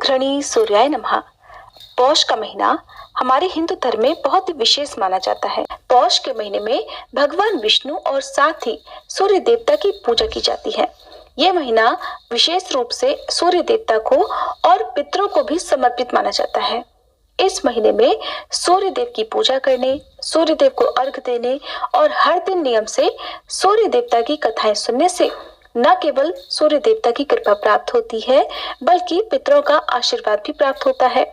घृणी सूर्याय नमः। पौष का महीना हमारे हिंदू धर्म में बहुत ही विशेष माना जाता है। पौष के महीने में भगवान विष्णु और साथ ही सूर्य देवता की पूजा की जाती है। यह महीना विशेष रूप से सूर्य देवता को और पितरों को भी समर्पित माना जाता है। इस महीने में सूर्य देव की पूजा करने, सूर्य देव को अर्घ देने और हर दिन नियम से सूर्य देवता की कथाएं सुनने से न केवल सूर्य देवता की कृपा प्राप्त होती है, बल्कि पितरों का आशीर्वाद भी प्राप्त होता है।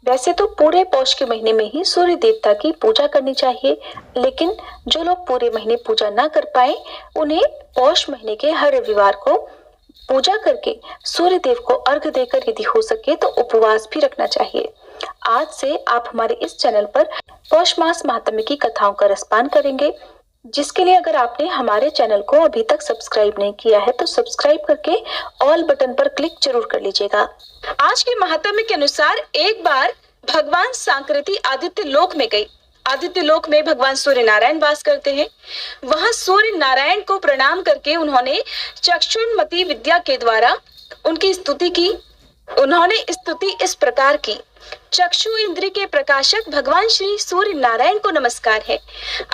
वैसे तो पूरे पौष के महीने में ही सूर्य देवता की पूजा करनी चाहिए, लेकिन जो लोग पूरे महीने पूजा ना कर पाए, उन्हें पौष महीने के हर रविवार को पूजा करके सूर्य देव को अर्घ देकर यदि हो सके तो उपवास भी रखना चाहिए। आज से आप हमारे इस चैनल पर पौष मास महात्म्य की कथाओं का रसपान करेंगे, जिसके लिए अगर आपने हमारे चैनल को अभी तक सब्सक्राइब नहीं किया है तो सब्सक्राइब करके ऑल बटन पर क्लिक जरूर कर लीजिएगा। आज के महात्म्य के अनुसार एक बार भगवान सांकृति आदित्य लोक में गई। आदित्य लोक में भगवान सूर्य नारायण वास करते हैं। वहां सूर्य नारायण को प्रणाम करके उन्होंने चक्षुर्मति विद्या के द्वारा उनकी स्तुति की। उन्होंने स्तुति इस प्रकार की: चक्षु इंद्रिय के प्रकाशक भगवान श्री सूर्य नारायण को नमस्कार है।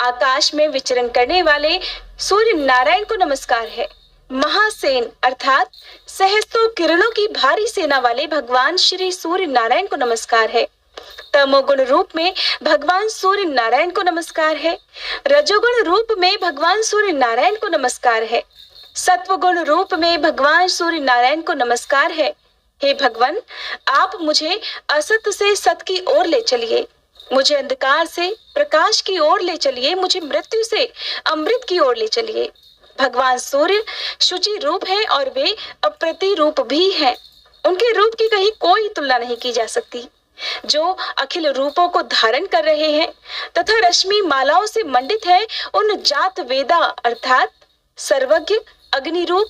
आकाश में विचरण करने वाले सूर्य नारायण को नमस्कार है। महासेन अर्थात सहस्त्रों किरणों की भारी सेना वाले भगवान श्री सूर्य नारायण को नमस्कार है। तमोगुण रूप में भगवान सूर्य नारायण को नमस्कार है। रजोगुण रूप में भगवान सूर्य नारायण को नमस्कार है। सत्वगुण रूप में भगवान सूर्य नारायण को नमस्कार है। हे भगवान, आप मुझे असत से सत की ओर ले चलिए, मुझे अंधकार से प्रकाश की ओर ले चलिए, मुझे मृत्यु से अमृत की ओर ले चलिए। भगवान सूर्य शुचि रूप है और वे अप्रतिरूप भी हैं। उनके रूप की कहीं कोई तुलना नहीं की जा सकती। जो अखिल रूपों को धारण कर रहे हैं तथा रश्मि मालाओं से मंडित है, उन जात वेदा अर्थात सर्वज्ञ, अग्नि रूप,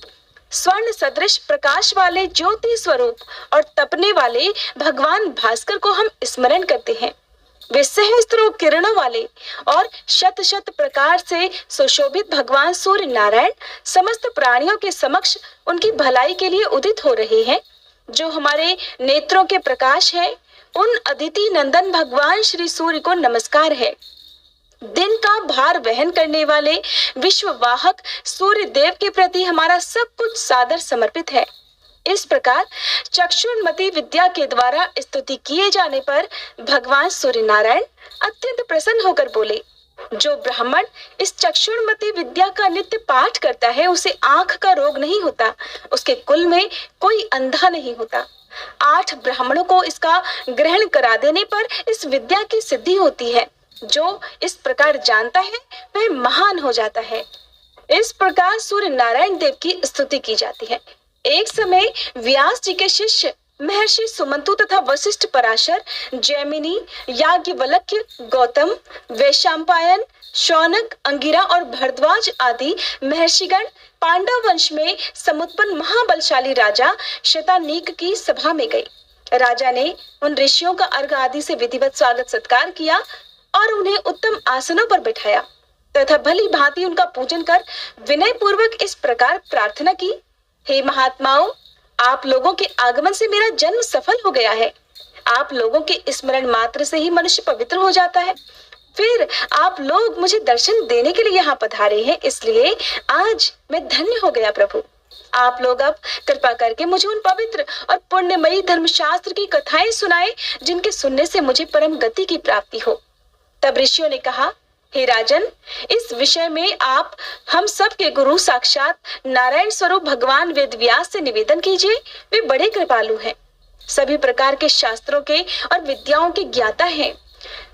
स्वर्ण सदृश प्रकाश वाले ज्योति स्वरूप और तपने वाले भगवान भास्कर को हम स्मरण करते हैं। वे सहस्त्रों किरणों वाले और शत शत प्रकार से सुशोभित भगवान सूर्य नारायण समस्त प्राणियों के समक्ष उनकी भलाई के लिए उदित हो रहे हैं। जो हमारे नेत्रों के प्रकाश है, उन अदिति नंदन भगवान श्री सूर्य को नमस्कार है। दिन का भार वहन करने वाले विश्ववाहक सूर्य देव के प्रति हमारा सब कुछ सादर समर्पित है। इस प्रकार चक्षुर्मति विद्या के द्वारा स्तुति किए जाने पर भगवान सूर्य नारायण अत्यंत प्रसन्न होकर बोले: जो ब्राह्मण इस चक्षुर्मति विद्या का नित्य पाठ करता है, उसे आंख का रोग नहीं होता, उसके कुल में कोई अंधा नहीं होता। 8 ब्राह्मणों को इसका ग्रहण करा देने पर इस विद्या की सिद्धि होती है। जो इस प्रकार जानता है वह महान हो जाता है। इस प्रकार सूर्य नारायण देव की स्तुति की जाती है। एक समय व्यास जी के शिष्य महर्षि सुमंतु तथा वशिष्ठ, पराशर, जैमिनी, याज्ञवल्क्य, गौतम, वैशंपायन, शौनक, अंगिरा और भरद्वाज आदि महर्षिगण पांडव वंश में समुत्पन्न महाबलशाली राजा शतानीक की सभा में गए। राजा ने उन ऋषियों का अर्घ आदि से विधिवत स्वागत सत्कार किया और उन्हें उत्तम आसनों पर बिठाया तथा भली भांति उनका पूजन कर विनय पूर्वक इस प्रकार प्रार्थना की: हे महात्माओं, आप लोगों के आगमन से मेरा जन्म सफल हो गया है। आप लोगों के स्मरण मात्र से ही मनुष्य पवित्र हो जाता है। फिर आप लोग मुझे दर्शन देने के लिए यहाँ पधारे हैं, इसलिए आज मैं धन्य हो गया। प्रभु, आप लोग अब कृपा करके मुझे उन पवित्र और पुण्यमयी धर्मशास्त्र की कथाएं सुनाएं, जिनके सुनने से मुझे परम गति की प्राप्ति हो। तब ऋषियों ने कहा: हे राजन, इस विषय में आप हम सब के गुरु साक्षात नारायण स्वरूप भगवान वेद व्यास से निवेदन कीजिए। वे बड़े कृपालु हैं, सभी प्रकार के शास्त्रों के और विद्याओं के ज्ञाता हैं।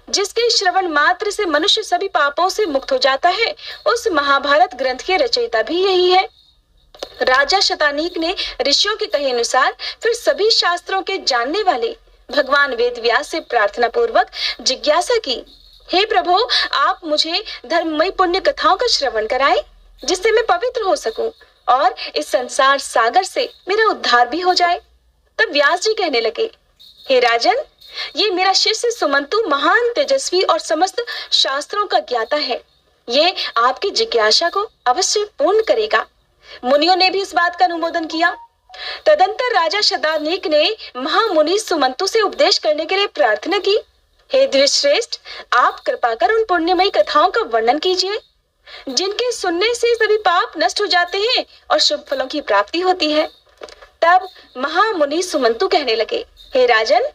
जिसके श्रवण मात्र से मनुष्य सभी पापों से मुक्त हो जाता है, उस महाभारत ग्रंथ के रचयिता भी यही है। राजा शतानीक ने ऋषियों के कहे अनुसार फिर सभी शास्त्रों के जानने वाले भगवान वेद व्यास से प्रार्थना पूर्वक जिज्ञासा की: हे प्रभु, आप मुझे धर्ममय पुण्य कथाओं का श्रवण कराएं, जिससे मैं पवित्र हो सकूं और इस संसार सागर से मेरा उद्धार भी हो जाए। तब व्यास जी कहने लगे: हे राजन, ये मेरा शिष्य सुमंतु महान तेजस्वी और समस्त शास्त्रों का ज्ञाता है। ये आपकी जिज्ञासा को अवश्य पूर्ण करेगा। मुनियों ने भी इस बात का अनुमोदन किया। तदंतर राजा शतानीक ने महामुनि सुमंतु से उपदेश करने के लिए प्रार्थना की। हे द्विश्रेष्ठ, आप कृपा कर उन पुण्यमयी कथाओं का वर्णन कीजिए जिनके सुनने से सभी पाप नष्ट हो जाते हैं और शुभ फलों की प्राप्ति होती है। तब महामुनि सुमंतु कहने लगे, हे राजन,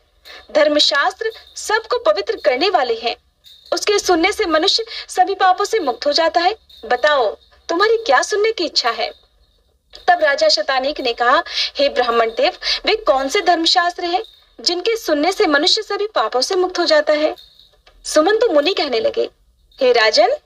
धर्मशास्त्र सबको पवित्र करने वाले हैं। उसके सुनने से मनुष्य सभी पापों से मुक्त हो जाता है। बताओ, तुम्हारी क्या सुनने की इच्छा है? तब राजा शतानीक ने कहा, हे ब्राह्मण देव, वे कौन से धर्मशास्त्र हैं जिनके सुनने से मनुष्य सभी पापों से मुक्त हो जाता है? सुमंतु मुनि कहने लगे, हे राजन,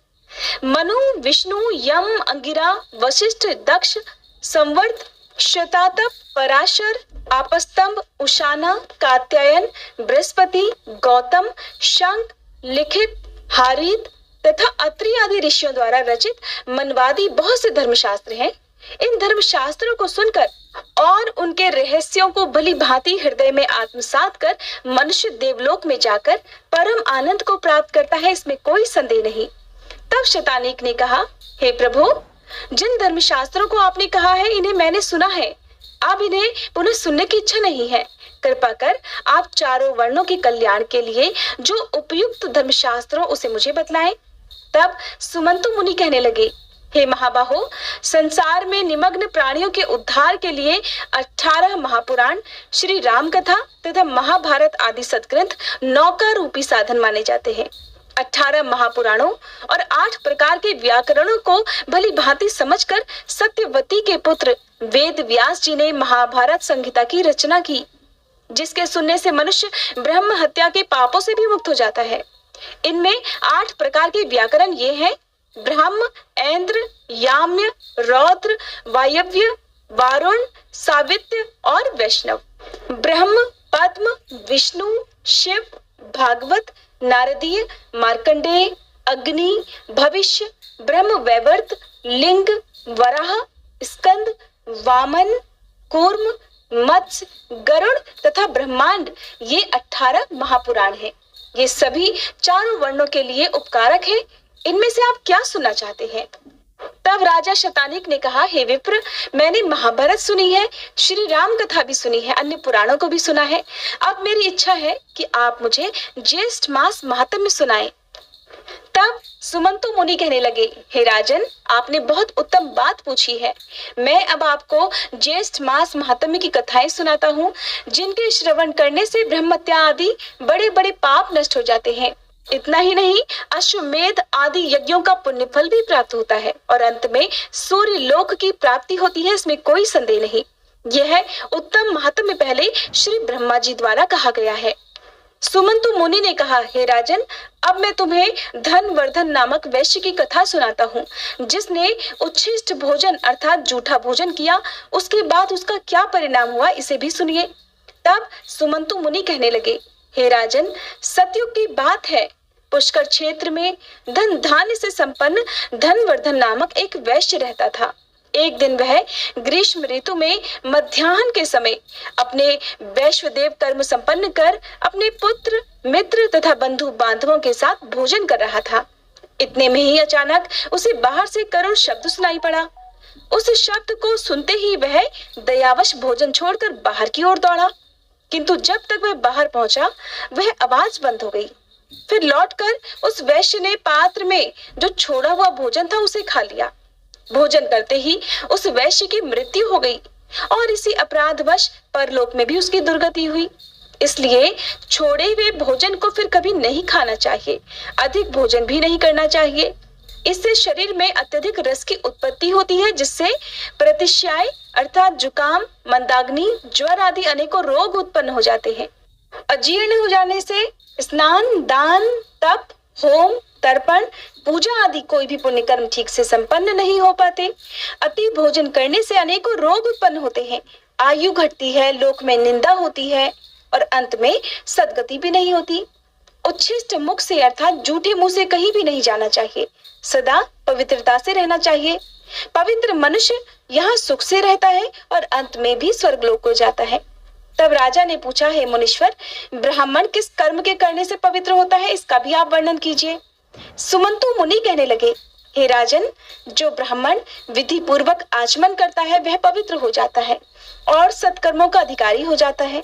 मनु, विष्णु, यम, अंगिरा, वशिष्ठ, दक्ष, संवर्त, शतातप, पराशर, आपस्तंभ, उशाना, कात्यायन, बृहस्पति, गौतम, शंख, लिखित, हारीत तथा अत्रि आदि ऋषियों द्वारा रचित मनवादी बहुत से धर्मशास्त्र हैं। इन धर्मशास्त्रों को सुनकर और उनके रहस्यों को भली भांति हृदय में आत्मसात कर मनुष्य देवलोक में जाकर परम आनंद को प्राप्त करता है, इसमें कोई संदेह नहीं। तब शतानीक ने कहा, हे प्रभु, जिन धर्मशास्त्रों को आपने कहा है इन्हें मैंने सुना है, अब इन्हें पुनः सुनने की इच्छा नहीं है। कृपा कर आप चारों वर्णों के कल्याण के लिए जो उपयुक्त धर्मशास्त्रों उसे मुझे बतलाएं। तब सुमंतु मुनि कहने लगे, हे महाबाहो, संसार में निमग्न प्राणियों के उद्धार के लिए 18 महापुराण, श्री राम कथा तथा महाभारत आदि सद्ग्रंथ नौका रूपी साधन माने जाते हैं। 18 महापुराणों और 8 प्रकार के व्याकरणों को भली भांति समझकर सत्यवती के पुत्र वेद व्यास जी ने महाभारत संहिता की रचना की, जिसके सुनने से मनुष्य ब्रह्म हत्या के पापों से भी मुक्त हो जाता है। इनमें 8 प्रकार के व्याकरण ये हैं: ब्रह्म, ऐन्द्र, याम्य, रौद्र, वायव्य, वारुण, सावित्य और वैष्णव। ब्रह्म, पद्म, विष्णु, शिव, भागवत, नारदीय, मार्कंडेय, अग्नि, भविष्य, ब्रह्म वैवर्त, लिंग, वराह, स्कंद, वामन, कूर्म, मत्स्य, गरुड़ तथा ब्रह्मांड, ये 18 महापुराण हैं। ये सभी चारों वर्णों के लिए उपकारक है। इनमें से आप क्या सुनना चाहते हैं? तब राजा शतानीक ने कहा, हे विप्र, मैंने महाभारत सुनी है, श्री राम कथा भी सुनी है, अन्य पुराणों को भी सुना है। अब मेरी इच्छा है कि आप मुझे ज्येष्ठ मास महात्म्य सुनाएं। तब सुमंतु मुनि कहने लगे, हे राजन, आपने बहुत उत्तम बात पूछी है। मैं अब आपको ज्येष्ठ मास महात्म्य की कथाएं सुनाता हूँ, जिनके श्रवण करने से ब्रह्मत्या आदि बड़े बड़े पाप नष्ट हो जाते हैं। इतना ही नहीं, अश्वमेध आदि यज्ञों का पुण्य फल भी प्राप्त होता है और अंत में सूर्य लोक की प्राप्ति होती है, इसमें कोई संदेह नहीं। यह उत्तम महात्म्य पहले श्री ब्रह्मा जी द्वारा कहा गया है। सुमंतु मुनि ने कहा, हे राजन, अब मैं तुम्हें धनवर्धन नामक वैश्य की कथा सुनाता हूँ, जिसने उच्छिष्ट भोजन अर्थात जूठा भोजन किया। उसके बाद उसका क्या परिणाम हुआ, इसे भी सुनिए। तब सुमंतु मुनि कहने लगे, हे राजन, सतयुग की बात है। पुष्कर क्षेत्र में धन धान्य से संपन्न धनवर्धन नामक एक वैश्य रहता था। एक दिन वह ग्रीष्म ऋतु में मध्याह्न के समय अपने वैश्वदेव कर्म संपन्न कर अपने पुत्र, मित्र तथा बंधु बांधवों के साथ भोजन कर रहा था। इतने में ही अचानक उसे बाहर से करुण शब्द सुनाई पड़ा। उस शब्द को सुनते ही वह दयावश भोजन छोड़कर बाहर की ओर दौड़ा, किंतु जब तक वह बाहर पहुंचा वह आवाज बंद हो गई। फिर लौटकर उस वैश्य ने पात्र में जो छोड़ा हुआ भोजन था उसे खा लिया। भोजन करते ही उस वैश्य की मृत्यु हो गई और इसी अपराधवश परलोक में भी उसकी दुर्गति हुई। इसलिए छोड़े हुए भोजन को फिर कभी नहीं खाना चाहिए, अधिक भोजन भी नहीं करना चाहिए। इससे शरीर में अत्यधिक रस की उत्पत्ति होती है, जिससे प्रतिश्याय अर्थात जुकाम, मंदाग्नि, ज्वर आदि अनेकों रोग उत्पन्न हो जाते हैं। अजीर्ण हो जाने से स्नान, दान, तप, होम, तर्पण, पूजा आदि कोई भी पुण्य कर्म ठीक से संपन्न नहीं हो पाते। अति भोजन करने से अनेकों रोग उत्पन्न होते हैं, आयु घटती है, लोक में निंदा होती है और अंत में सद्गति भी नहीं होती। उच्छिष्ट मुख से अर्थात जूठे मुंह से कहीं भी नहीं जाना चाहिए, सदा पवित्रता से रहना चाहिए। पवित्र मनुष्य यहाँ सुख से रहता है और अंत में भी स्वर्गलोक को जाता है। तब राजा ने पूछा, हे मुनीश्वर, ब्राह्मण किस कर्म के करने से पवित्र होता है, इसका भी आप वर्णन कीजिए। सुमंतु मुनि कहने लगे, हे राजन, जो ब्राह्मण विधि पूर्वक आचमन करता है वह पवित्र हो जाता है और सत्कर्मों का अधिकारी हो जाता है।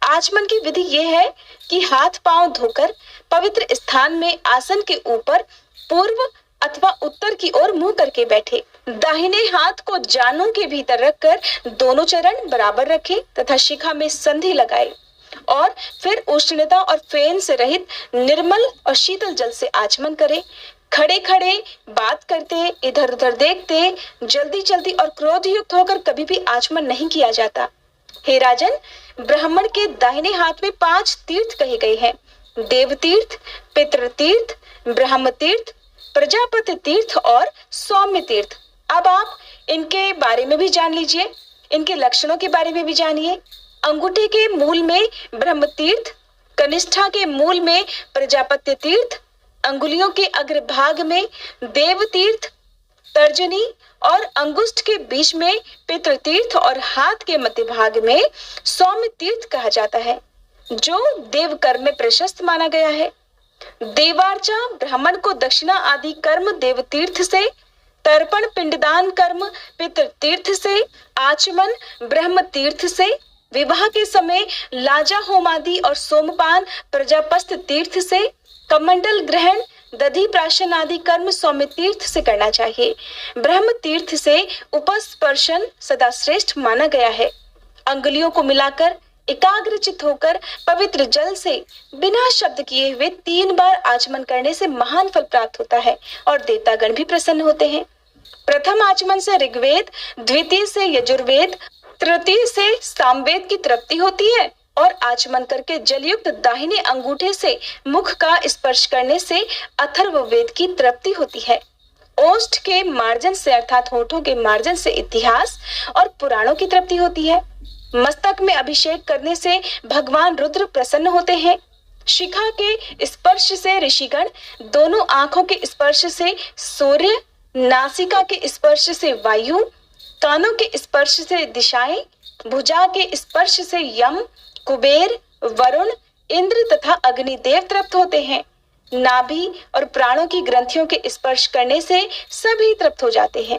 आचमन की विधि यह है कि हाथ पांव धोकर पवित्र स्थान में आसन के ऊपर पूर्व अथवा उत्तर की ओर मुंह करके बैठे। दाहिने हाथ को जानुं के भीतर रखकर दोनों चरण बराबर रखे तथा शिखा में संधि लगाए और फिर उष्णता और फेन से रहित निर्मल और शीतल जल से आचमन करे। खड़े खड़े बात करते, इधर उधर देखते, जल्दी जल्दी और क्रोध युक्त होकर कभी भी आचमन नहीं किया जाता। हे राजन, ब्राह्मण के दाहिने हाथ में 5 तीर्थ कहे गए हैं: देव तीर्थ, पितृ तीर्थ, ब्रह्म तीर्थ, प्रजापति तीर्थ और सौम्य तीर्थ। अब आप इनके बारे में भी जान लीजिए, इनके लक्षणों के बारे में भी जानिए। अंगूठे के मूल में ब्रह्म तीर्थ, कनिष्ठा के मूल में प्रजापति तीर्थ, अंगुलियों के अग्रभाग में देव तीर्थ, तर्जनी और अंगुष्ठ के बीच में पितृ तीर्थ और हाथ के मध्य भाग में सौम्य तीर्थ कहा जाता है, जो देव कर्म में प्रशस्त माना गया है। देवार्चा ब्राह्मण को दक्षिणा आदि कर्म देव तीर्थ से, तर्पण पिंडदान कर्म पितृ तीर्थ से, आचमन ब्रह्म तीर्थ से, विवाह के समय लाजा होम आदि और सोमपान प्रजापस्त तीर्थ से, कमंडल ग्रहण दधि प्राशन आदि कर्म सौम्य तीर्थ से करना चाहिए। ब्रह्म तीर्थ से उपस्पर्शन सदा श्रेष्ठ माना गया है। अंगुलियों को मिलाकर एकाग्रचित होकर पवित्र जल से बिना शब्द किए हुए 3 बार आचमन करने से महान फल प्राप्त होता है और देवतागण भी प्रसन्न होते हैं। प्रथम आचमन से ऋग्वेद, द्वितीय से यजुर्वेद, तृतीय से सामवेद की तृप्ति होती है और आचमन करके जलयुक्त दाहिने अंगूठे से मुख का स्पर्श करने से अथर्ववेद की तृप्ति होती है। ओष्ठ के मार्जन से अर्थात होठों के मार्जन से इतिहास और पुराणों की तृप्ति होती है। मस्तक में अभिषेक करने से भगवान रुद्र प्रसन्न होते हैं। शिखा के स्पर्श से ऋषिगण, दोनों आंखों के स्पर्श से सूर्य, नासिका के स्पर्श से वायु, कानों के स्पर्श से दिशाएं, भुजा के स्पर्श से यम, कुबेर, वरुण, इंद्र तथा अग्निदेव तृप्त होते हैं। नाभि और प्राणों की ग्रंथियों के स्पर्श करने से सभी तृप्त हो जाते हैं।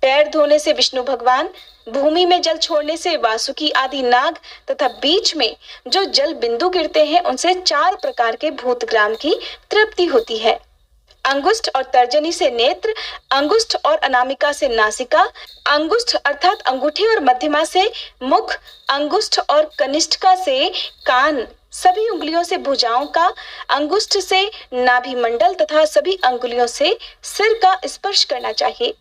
पैर धोने से विष्णु भगवान, भूमि में जल छोड़ने से वासुकी आदि नाग तथा बीच में जो जल बिंदु गिरते हैं उनसे 4 प्रकार के भूतग्राम की तृप्ति होती है। अंगुष्ठ और तर्जनी से नेत्र, अंगुष्ठ और अनामिका से नासिका, अंगुष्ठ अर्थात अंगूठे और मध्यमा से मुख, अंगुष्ठ और कनिष्ठिका से कान, सभी उंगलियों से भुजाओं का, अंगुष्ठ से नाभि मंडल तथा सभी अंगुलियों से सिर का स्पर्श करना चाहिए।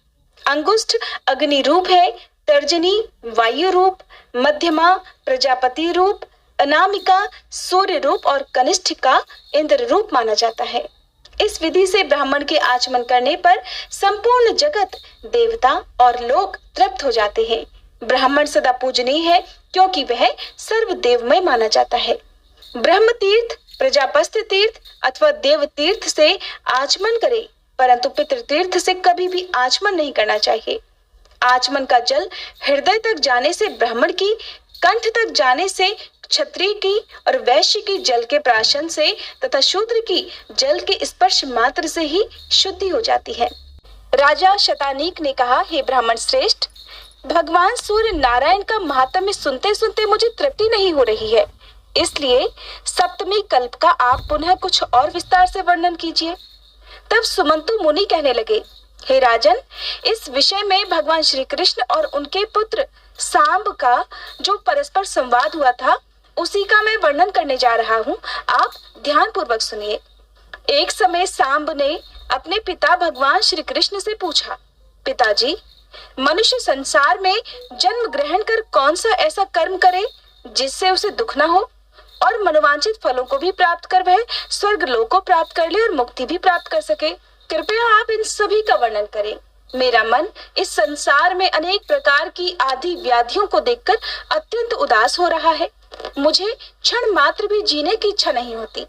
अंगुष्ठ अग्नि रूप है, तर्जनी वायु रूप, मध्यमा प्रजापति रूप, अनामिका सूर्य रूप और कनिष्ठिका इंद्र रूप माना जाता है। इस विधि से ब्राह्मण के आचमन करने पर संपूर्ण जगत, देवता और लोग तृप्त हो जाते हैं। ब्राह्मण सदा पूजनीय है क्योंकि वह सर्वदेवमय माना जाता है। ब्रह्म तीर्थ, प्रजापति तीर्थ अथवा देव तीर्थ से आचमन करे, परंतु पितृ तीर्थ से कभी भी आचमन नहीं करना चाहिए। आचमन का जल हृदय तक जाने से ब्राह्मण की, कंठ तक जाने से क्षत्रिय की और वैश्य की जल के प्राशन से तथा शूद्र की जल के स्पर्श मात्र से ही शुद्धि हो जाती है। राजा शतानीक ने कहा, हे ब्राह्मण श्रेष्ठ, भगवान सूर्य नारायण का महात्म्य सुनते सुनते मुझे तृप्ति नहीं हो रही है, इसलिए सप्तमी कल्प का आप पुनः कुछ और विस्तार से वर्णन कीजिए। तब सुमंतु मुनि कहने लगे, हे राजन, इस विषय में भगवान श्री कृष्ण और उनके पुत्र सांब का जो परस्पर संवाद हुआ था उसी का मैं वर्णन करने जा रहा हूँ, आप ध्यान पूर्वक सुनिए। एक समय सांब ने अपने पिता भगवान श्री कृष्ण से पूछा, पिताजी, मनुष्य संसार में जन्म ग्रहण कर कौन सा ऐसा कर्म करे जिससे उसे दुख न हो और मनोवांछित फलों को भी प्राप्त कर वह स्वर्ग लोक को प्राप्त कर ले और मुक्ति भी प्राप्त कर सके। कृपया आप इन सभी का वर्णन करें। मेरा मन इस संसार में अनेक प्रकार की आदि व्याधियों को देखकर अत्यंत उदास हो रहा है। मुझे क्षण मात्र भी जीने की इच्छा नहीं होती।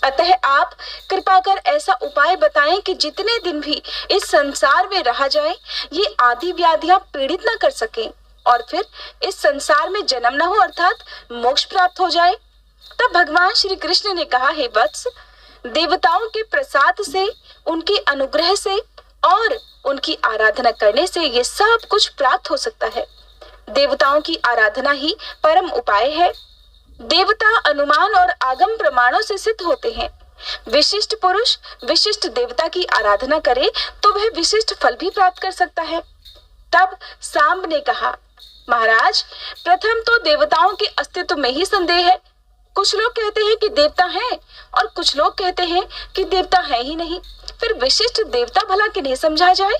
अतः आप कृपा कर ऐसा उपाय बताएं कि जितने दिन भी इस संसार में रहा जाए ये आदि व्याधियां पीड़ित न कर सकें और फिर इस संसार में जन्म न हो अर्थात मोक्ष प्राप्त हो जाए। तब भगवान श्री कृष्ण ने कहा, हे वत्स, देवताओं के प्रसाद से, उनके अनुग्रह से और उनकी आराधना करने से ये सब कुछ प्राप्त हो सकता है। देवताओं की आराधना ही परम उपाय है। देवता अनुमान और आगम प्रमाणों से सिद्ध होते हैं। विशिष्ट पुरुष विशिष्ट देवता की आराधना करे तो वह विशिष्ट फल भी प्राप्त कर सकता है। तब सांब ने कहा, महाराज, प्रथम तो देवताओं के अस्तित्व में ही संदेह है। कुछ लोग कहते हैं कि देवता हैं और कुछ लोग कहते हैं कि देवता है ही नहीं। फिर विशिष्ट देवता भला किन्हें समझा जाए?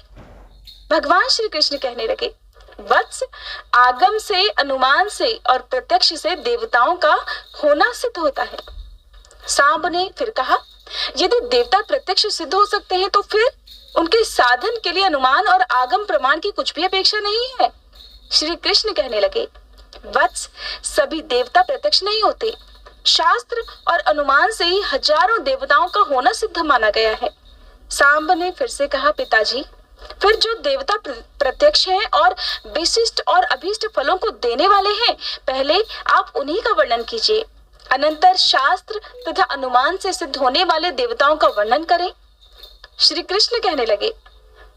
भगवान श्री कृष्ण कहने लगे, वत्स, आगम से, अनुमान से और प्रत्यक्ष से देवताओं का होना सिद्ध होता है। सांब ने फिर कहा, यदि देवता प्रत्यक्ष सिद्ध हो सकते हैं तो फिर उनके साधन के लिए अनुमान और आगम प्रमाण की कुछ भी अपेक्षा नहीं है। श्री कृष्ण कहने लगे, वत्स, सभी देवता प्रत्यक्ष नहीं होते। शास्त्र और अनुमान से ही हजारों देवताओं का होना सिद्ध माना गया है। सांब ने फिर से कहा, पिताजी, फिर जो देवता प्रत्यक्ष हैं और विशिष्ट और अभीष्ट फलों को देने वाले हैं, पहले आप उन्हीं का वर्णन कीजिए। अनंतर शास्त्र तथा अनुमान से सिद्ध होने वाले देवताओं का वर्णन करें। श्री कृष्ण कहने लगे,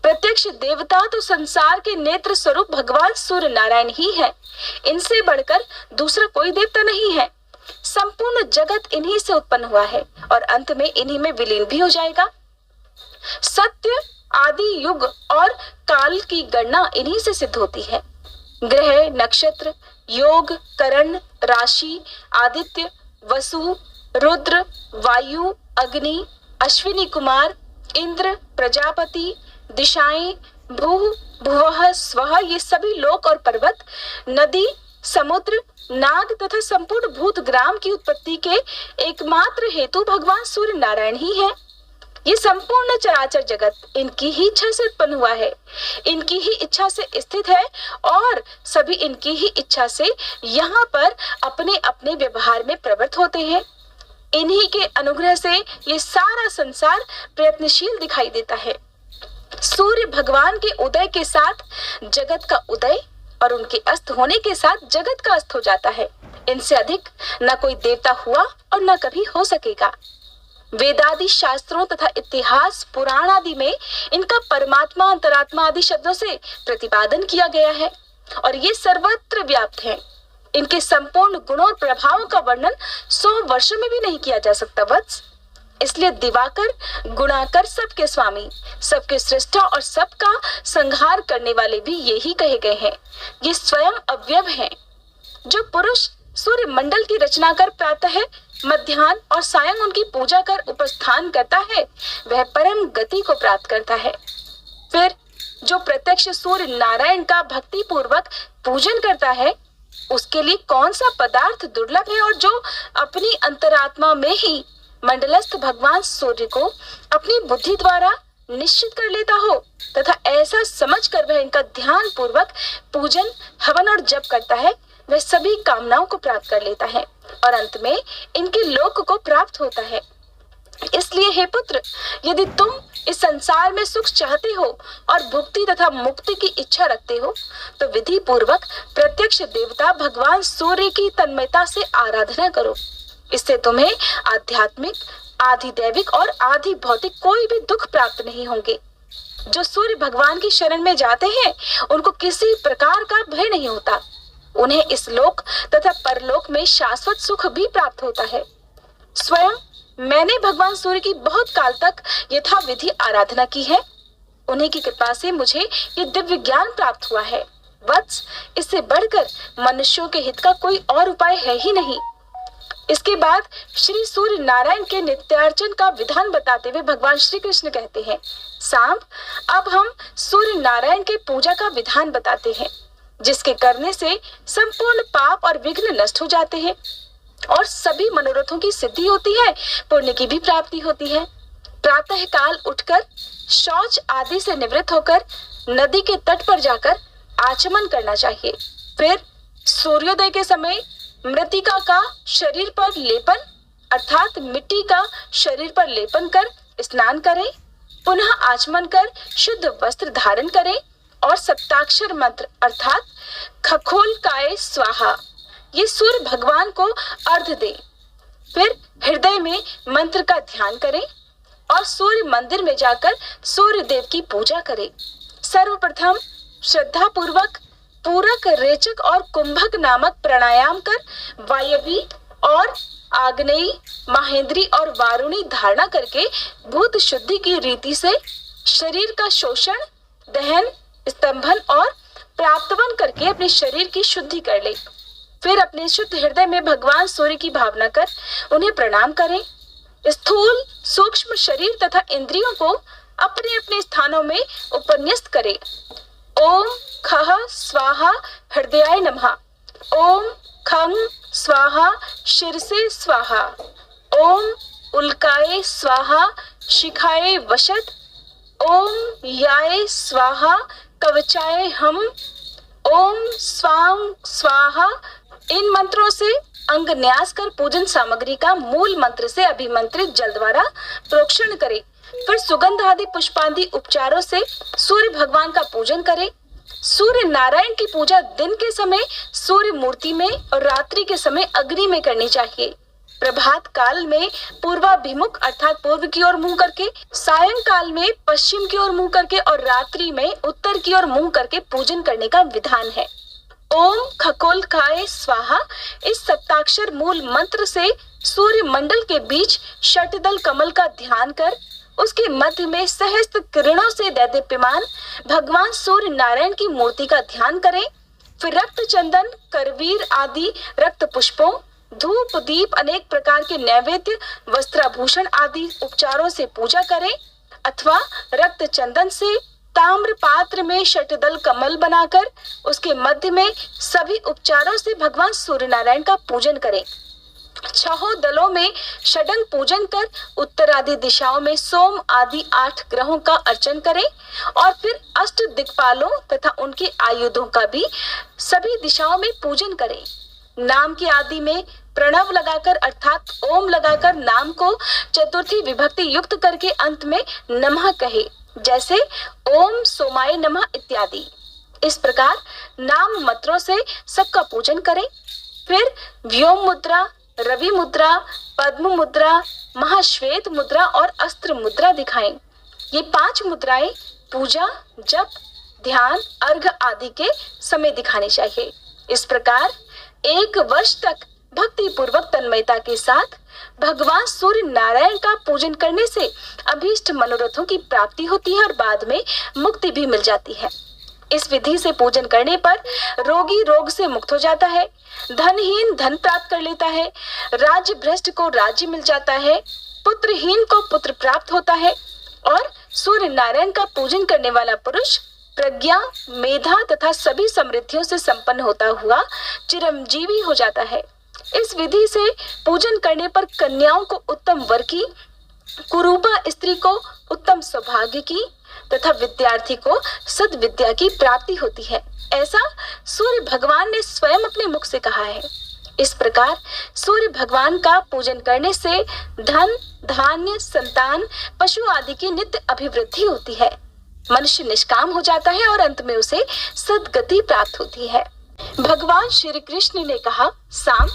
प्रत्यक्ष देवता तो संसार के नेत्र स्वरूप भगवान सूर्य नारायण ही है। इनसे बढ़कर दूसरा कोई देवता नहीं है। संपूर्ण जगत इन्हीं से उत्पन्न हुआ है और अंत में इन्हीं में विलीन भी हो जाएगा। सत्य, आदि, युग और काल की गणना इन्हीं से सिद्ध होती है। ग्रह, नक्षत्र, योग, करण, राशि, आदित्य, वसु, रुद्र, वायु, अग्नि, अश्विनी कुमार, इंद्र, प्रजापति, दिशाएं, भू, भुवः, स्वः, ये सभी लोक और पर्वत, नदी, समुद्र, नाग तथा संपूर्ण भूत ग्राम की उत्पत्ति के एकमात्र हेतु भगवान सूर्य नारायण ही है। ये संपूर्ण चराचर जगत इनकी ही इच्छा से उत्पन्न हुआ है, इनकी ही इच्छा से स्थित है और सभी इनकी ही इच्छा से यहाँ पर अपने अपने व्यवहार में प्रवृत्त होते हैं। इन्हीं के अनुग्रह से ये सारा संसार प्रयत्नशील दिखाई देता है। सूर्य भगवान के उदय के साथ जगत का उदय और उनके अस्त होने के साथ जगत का अस्त हो जाता है। इनसे अधिक न कोई देवता हुआ और न कभी हो सकेगा। वेदादि शास्त्रों तथा इतिहास, पुराण आदि में इनका परमात्मा, अंतरात्मा आदि शब्दों से प्रतिपादन किया गया है और ये सर्वत्र व्याप्त है। इनके संपूर्ण गुणों और प्रभावों का वर्णन 100 वर्षों में भी नहीं किया जा सकता वत्स। इसलिए दिवाकर, गुणाकर, सबके स्वामी, सबके सृष्टा और सबका संहार करने वाले भी यही कहे गए हैं। ये स्वयं अव्यव हैं। जो पुरुष सूर्य मंडल की रचना कर प्रातः, मध्याह्न और सायं उनकी पूजा कर उपस्थान करता है, वह परम गति को प्राप्त करता है। फिर जो प्रत्यक्ष सूर्य नारायण का भक्ति पूर्वक पूजन करता है, उसके लिए कौन सा पदार्थ दुर्लभ है और जो अपनी अंतरात्मा में ही मंडलस्थ भगवान सूर्य को अपनी बुद्धि द्वारा निश्चित कर लेता हो तथा ऐसा समझकर वह इनका ध्यान पूर्वक पूजन, हवन और जप करता है, वह सभी कामनाओं को प्राप्त कर लेता है और अंत में इनके लोक को प्राप्त होता है। इसलिए हे पुत्र, यदि तुम इस संसार में सुख चाहते हो और भुक्ति तथा मुक्ति की इच्छा रखते हो, तो विधि पूर्वक प्रत्यक्ष देवता भगवान सूर्य की तन्मयता से आराधना करो। इससे तुम्हें आध्यात्मिक, आधि दैविक और आधि भौतिक कोई भी दुख प्राप्त नहीं होंगे। जो सूर्य भगवान की शरण में जाते हैं, उनको किसी प्रकार का भय नहीं होता। उन्हें इस लोक तथा परलोक में शाश्वत सुख भी प्राप्त होता है। स्वयं मैंने भगवान सूर्य की बहुत काल तक यथाविधि आराधना की है। उन्हीं की कृपा से मुझे ये दिव्य ज्ञान प्राप्त हुआ है। वत्स, इससे बढ़कर मनुष्यों के हित का कोई और उपाय है ही नहीं। इसके बाद श्री सूर्य नारायण के नित्यार्चन का विधान बताते हुए भगवान श्री कृष्ण कहते हैं, सांब, अब हम सूर्य नारायण के पूजा का विधान बताते हैं, जिसके करने से संपूर्ण पाप और विघ्न नष्ट हो जाते हैं और सभी मनोरथों की सिद्धि होती है, पुण्य की भी प्राप्ति होती है। प्रातः काल उठकर शौच आदि से निवृत्त होकर नदी के तट पर जाकर आचमन करना चाहिए। फिर सूर्योदय के समय मृतिका का शरीर पर लेपन अर्थात मिट्टी का शरीर पर लेपन कर स्नान करें, पुनः आचमन कर शुद्ध वस्त्र धारण करें और सप्ताक्षर मंत्र अर्थात खखोल काय स्वाहा ये सूर्य भगवान को अर्घ दें। फिर हृदय में मंत्र का ध्यान करें और सूर्य मंदिर में जाकर सूर्य देव की पूजा करें। सर्वप्रथम श्रद्धा पूर्वक पूरक, रेचक और कुंभक नामक प्राणायाम कर वायवी और आग्नेयी, महेंद्री और वारुणी धारणा करके भूत शुद्धि की रीति से शरीर का शोषण, दहन, स्तंभन और प्राप्तवन करके अपने शरीर की शुद्धि कर ले। फिर अपने शुद्ध हृदय में भगवान सूर्य की भावना कर उन्हें प्रणाम करें। स्थूल सूक्ष्म शरीर तथा इंद्रियों को अपने अपने स्थानों में उपन्यस्त करें। ओम खः स्वाहा हृदयाय नमः। ओम खं स्वाहा शिरसे स्वाहा। ओम उल्काय स्वाहा शिखाए वशत। ओम याय स्वाहा कवचाय हम। ओम स्वां स्वाहा। इन मंत्रों से अंग न्यास कर पूजन सामग्री का मूल मंत्र से अभिमंत्रित जल द्वारा प्रोक्षण करें। फिर सुगंध आदि पुष्पादि उपचारों से सूर्य भगवान का पूजन करें। सूर्य नारायण की पूजा दिन के समय सूर्य मूर्ति में और रात्रि के समय अग्नि में करनी चाहिए। प्रभात काल में पूर्वाभिमुख अर्थात पूर्व की ओर मुंह करके, सायंकाल में पश्चिम की ओर मुंह करके और रात्रि में उत्तर की ओर मुंह करके पूजन करने का विधान है। ओम खगोलकाय स्वाहा इस सप्ताक्षर मूल मंत्र से सूर्य मंडल के बीच षटदल कमल का ध्यान कर उसके मध्य में सहस्त्र किरणों से दैदीप्यमान भगवान सूर्य नारायण की मूर्ति का ध्यान करें। फिर रक्त चंदन, करवीर आदि रक्त पुष्पों, धूप दीप अनेक प्रकार के नैवेद्य, वस्त्राभूषण आदि उपचारों से पूजा करें अथवा रक्त चंदन से ताम्र पात्र में षटदल कमल बनाकर उसके मध्य में सभी उपचारों से भगवान सूर्य नारायण का पूजन करें। छहों दलों में षडंग पूजन कर उत्तर आदि दिशाओं में सोम आदि 8 ग्रहों का अर्चन करें और फिर अष्ट दिक्पालों तथा उनके आयुधों का भी सभी दिशाओं में पूजन करें। नाम के आदि में प्रणव लगाकर अर्थात ओम लगाकर नाम को चतुर्थी विभक्ति युक्त करके अंत में नमः कहे, जैसे ओम सोमाय नमः इत्यादि। इस प्रकार नाम मंत्रों से सबका पूजन करें। फिर व्योम मुद्रा, रवि मुद्रा, पद्म मुद्रा, महाश्वेत मुद्रा और अस्त्र मुद्रा दिखाएं। ये 5 मुद्राएं पूजा, जप, ध्यान, अर्घ आदि के समय दिखानी चाहिए। इस प्रकार 1 वर्ष तक भक्ति पूर्वक तन्मयता के साथ भगवान सूर्य नारायण का पूजन करने से अभीष्ट मनोरथों की प्राप्ति होती है और बाद में मुक्ति भी मिल जाती है। इस विधि से पूजन करने पर रोगी रोग से मुक्त हो जाता है, धनहीन धन प्राप्त कर लेता है, राज्य भ्रष्ट को राज्य मिल जाता है, पुत्रहीन को पुत्र प्राप्त होता है और सूर्य नारायण का पूजन करने वाला पुरुष प्रज्ञा, मेधा तथा सभी समृद्धियों से संपन्न होता हुआ चिरंजीवी हो जाता है। इस विधि से पूजन करने पर कन्याओं को उत्तम वर की, कुरूपा स्त्री को उत्तम सौभाग्य की तथा विद्यार्थी को सद्विद्या की प्राप्ति होती है। ऐसा सूर्य भगवान ने स्वयं अपने मुख से कहा है। इस प्रकार सूर्य भगवान का पूजन करने से धन, धान्य, संतान, पशु आदि की नित्य अभिवृद्धि होती है। मनुष्य निष्काम हो जाता है और अंत में उसे सद्गति प्राप्त होती है। भगवान श्री कृष्ण ने कहा, साम,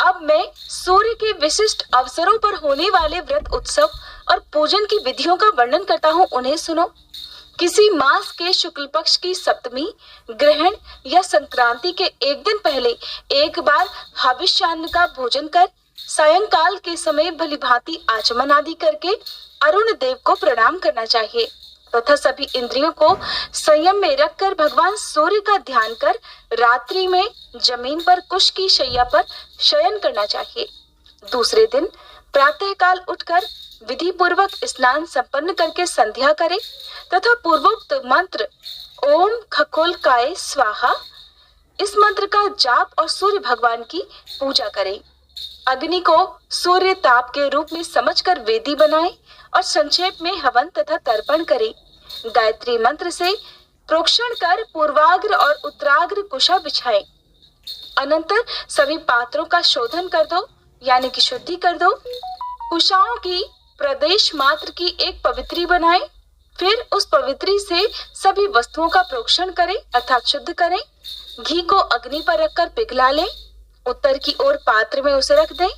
अब मैं सूर्य के विशिष्ट अवसरों पर होने वाले व्रत उत्सव और पूजन की विधियों का वर्णन करता हूँ, उन्हें सुनो। किसी मास के शुक्ल पक्ष की सप्तमी, ग्रहण या संक्रांति के एक दिन पहले एक बार हविष्यान्न का भोजन कर सायंकाल के समय भली भांति आचमन आदि करके अरुण देव को प्रणाम करना चाहिए तथा सभी इंद्रियों को संयम में रखकर भगवान सूर्य का ध्यान कर रात्रि में जमीन पर कुश की शैया पर शयन करना चाहिए। दूसरे दिन प्रातः काल उठकर विधि पूर्वक स्नान संपन्न करके संध्या करें तथा पूर्वोक्त मंत्र ओम खगोलकाय स्वाहा इस मंत्र का जाप और सूर्य भगवान की पूजा करें। अग्नि को सूर्य ताप के रूप में समझकर वेदी बनाएं और संक्षेप में हवन तथा तर्पण करें। गायत्री मंत्र से प्रोक्षण कर पूर्वाग्र और उत्तराग्र कुशा बिछाएं। अनंतर सभी पात्रों का शोधन कर दो, यानी कि शुद्धि कर दो। कुशाओं की प्रदेश मात्र की एक पवित्री बनाएं। फिर उस पवित्री से सभी वस्तुओं का प्रोक्षण करें अर्थात शुद्ध करें। घी को अग्नि पर रखकर पिघला लें। उत्तर की ओर पात्र में उसे रख दें।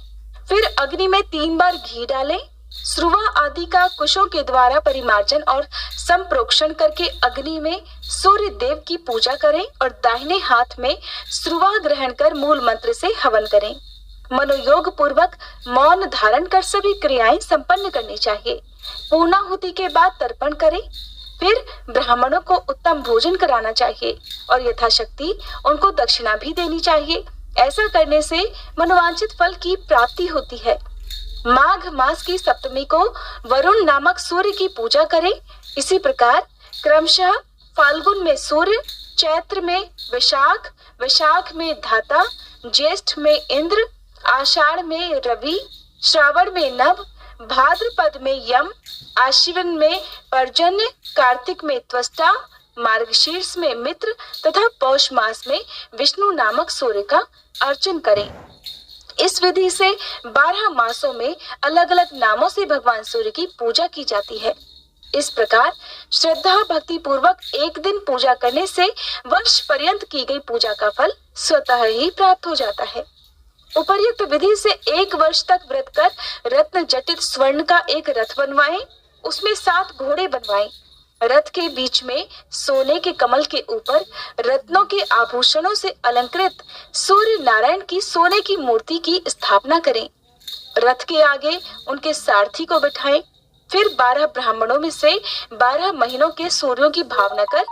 फिर अग्नि में 3 बार घी डालें। श्रुवा आदि का कुशों के द्वारा परिमार्जन और संप्रोक्षण करके अग्नि में सूर्य देव की पूजा करें और दाहिने हाथ में श्रुवा ग्रहण कर मूल मंत्र से हवन करें। मनोयोग पूर्वक मौन धारण कर सभी क्रियाएं संपन्न करनी चाहिए। पूर्णाहुति के बाद तर्पण करें। फिर ब्राह्मणों को उत्तम भोजन कराना चाहिए और यथाशक्ति उनको दक्षिणा भी देनी चाहिए। ऐसा करने से मनोवांछित फल की प्राप्ति होती है। माघ मास की सप्तमी को वरुण नामक सूर्य की पूजा करें। इसी प्रकार क्रमशः फाल्गुन में सूर्य, चैत्र में वैशाख, वैशाख में धाता, ज्येष्ठ में इंद्र, आषाढ़ में रवि, श्रावण में नभ, भाद्रपद में यम, आश्विन में पर्जन्य, कार्तिक में त्वष्टा, मार्गशीर्ष में मित्र तथा पौष मास में विष्णु नामक सूर्य का अर्चन करें। इस विधि से 12 मासों में अलग अलग नामों से भगवान सूर्य की पूजा की जाती है। इस प्रकार श्रद्धा भक्ति पूर्वक एक दिन पूजा करने से वर्ष पर्यंत की गई पूजा का फल स्वतः ही प्राप्त हो जाता है। उपर्युक्त विधि से 1 वर्ष तक व्रत कर रत्न जटित स्वर्ण का एक रथ बनवाएं। उसमें 7 घोड़े बनवाएं। रथ के बीच में सोने के कमल के ऊपर रत्नों के आभूषणों से अलंकृत सूर्य नारायण की सोने की मूर्ति की स्थापना करें। रथ के आगे उनके सारथी को बिठाएं। फिर 12 ब्राह्मणों में से 12 महीनों के सूर्यों की भावना कर